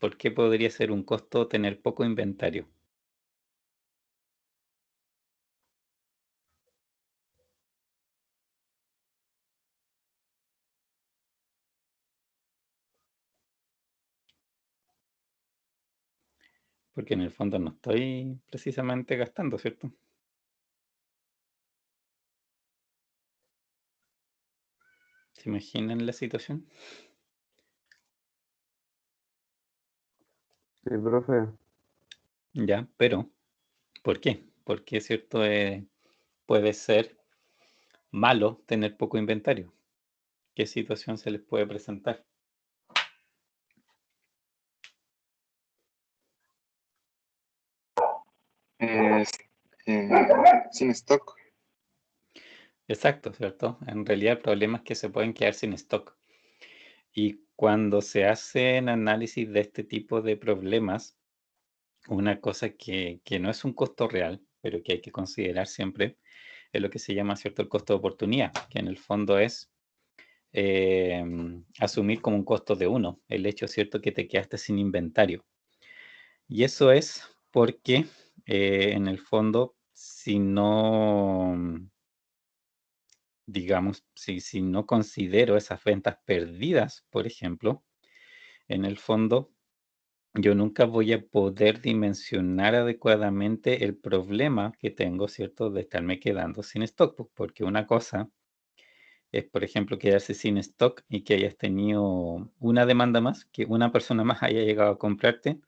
¿Por qué podría ser un costo tener poco inventario? Porque en el fondo no estoy precisamente gastando, ¿cierto? ¿Se imaginan la situación? Sí, profe. Ya, pero ¿por qué? Porque, ¿cierto? Puede ser malo tener poco inventario. ¿Qué situación se les puede presentar? Eh, Sin stock. Exacto, ¿cierto? En realidad el problema es que se pueden quedar sin stock. Y cuando se hacen análisis de este tipo de problemas, una cosa que no es un costo real, pero que hay que considerar siempre, es lo que se llama, ¿cierto?, el costo de oportunidad, que en el fondo es asumir como un costo de uno el hecho, ¿cierto?, que te quedaste sin inventario. Y eso es porque, en el fondo, si no, digamos, si no considero esas ventas perdidas, por ejemplo, en el fondo, yo nunca voy a poder dimensionar adecuadamente el problema que tengo, ¿cierto?, de estarme quedando sin stock, porque una cosa es, por ejemplo, quedarse sin stock y que hayas tenido una demanda más, que una persona más haya llegado a comprarte,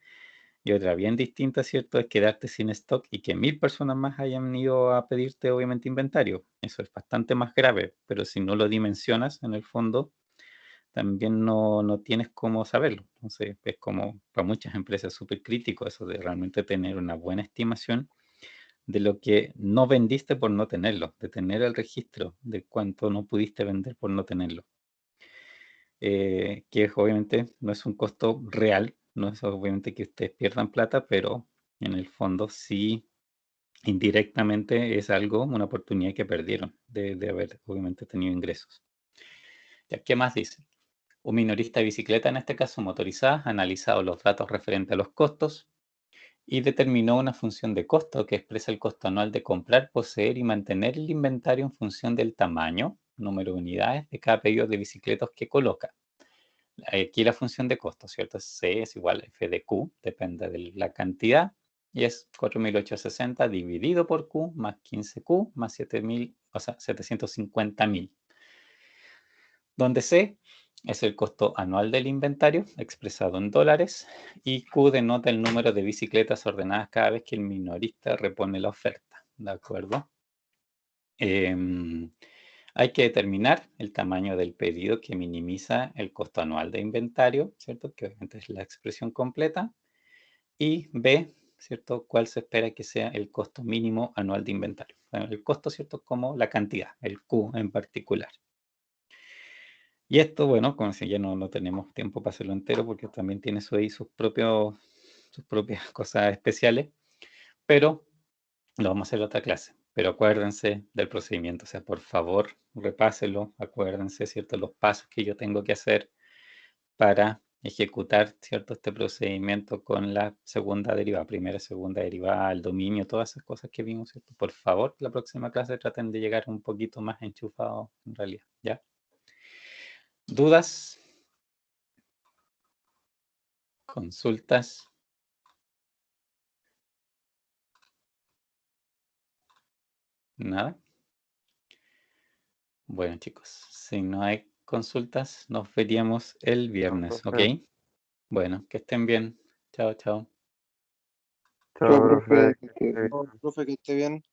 y otra bien distinta, ¿cierto?, es quedarte sin stock y que 1000 personas más hayan ido a pedirte, obviamente, inventario. Eso es bastante más grave, pero si no lo dimensionas, en el fondo, también no tienes cómo saberlo. Entonces, es como para muchas empresas súper crítico eso de realmente tener una buena estimación de lo que no vendiste por no tenerlo, de tener el registro de cuánto no pudiste vender por no tenerlo. Que obviamente no es un costo real, no es obviamente que ustedes pierdan plata, pero en el fondo sí, indirectamente es algo, una oportunidad que perdieron de haber obviamente tenido ingresos. Ya, ¿qué más dice? Un minorista de bicicleta, en este caso motorizada, ha analizado los datos referentes a los costos y determinó una función de costo que expresa el costo anual de comprar, poseer y mantener el inventario en función del tamaño, número de unidades de cada pedido de bicicletas que coloca. Aquí la función de costo, ¿cierto? C es igual a F de Q, depende de la cantidad, y es 4.860 dividido por Q más 15Q más 7.000, o sea, 750.000. Donde C es el costo anual del inventario expresado en dólares y Q denota el número de bicicletas ordenadas cada vez que el minorista repone la oferta, ¿de acuerdo? Hay que determinar el tamaño del pedido que minimiza el costo anual de inventario, ¿cierto? Que obviamente es la expresión completa. Y B, ¿cierto? ¿Cuál se espera que sea el costo mínimo anual de inventario? Bueno, el costo, ¿cierto? Como la cantidad, el Q en particular. Y esto, bueno, como si ya no tenemos tiempo para hacerlo entero, porque también tiene sus propias cosas especiales, pero lo vamos a hacer en otra clase. Pero acuérdense del procedimiento, o sea, por favor, repáselo, acuérdense, ¿cierto?, los pasos que yo tengo que hacer para ejecutar, ¿cierto?, este procedimiento con la segunda derivada, primera, segunda derivada, el dominio, todas esas cosas que vimos, ¿cierto? Por favor, la próxima clase traten de llegar un poquito más enchufados en realidad, ¿ya? ¿Dudas? ¿Consultas? ¿Nada? Bueno, chicos, si no hay consultas, nos veríamos el viernes, ¿ok? profe. Bueno, que estén bien. Chao, chao. Chao, Chao, profe. profe. Profe, que esté bien.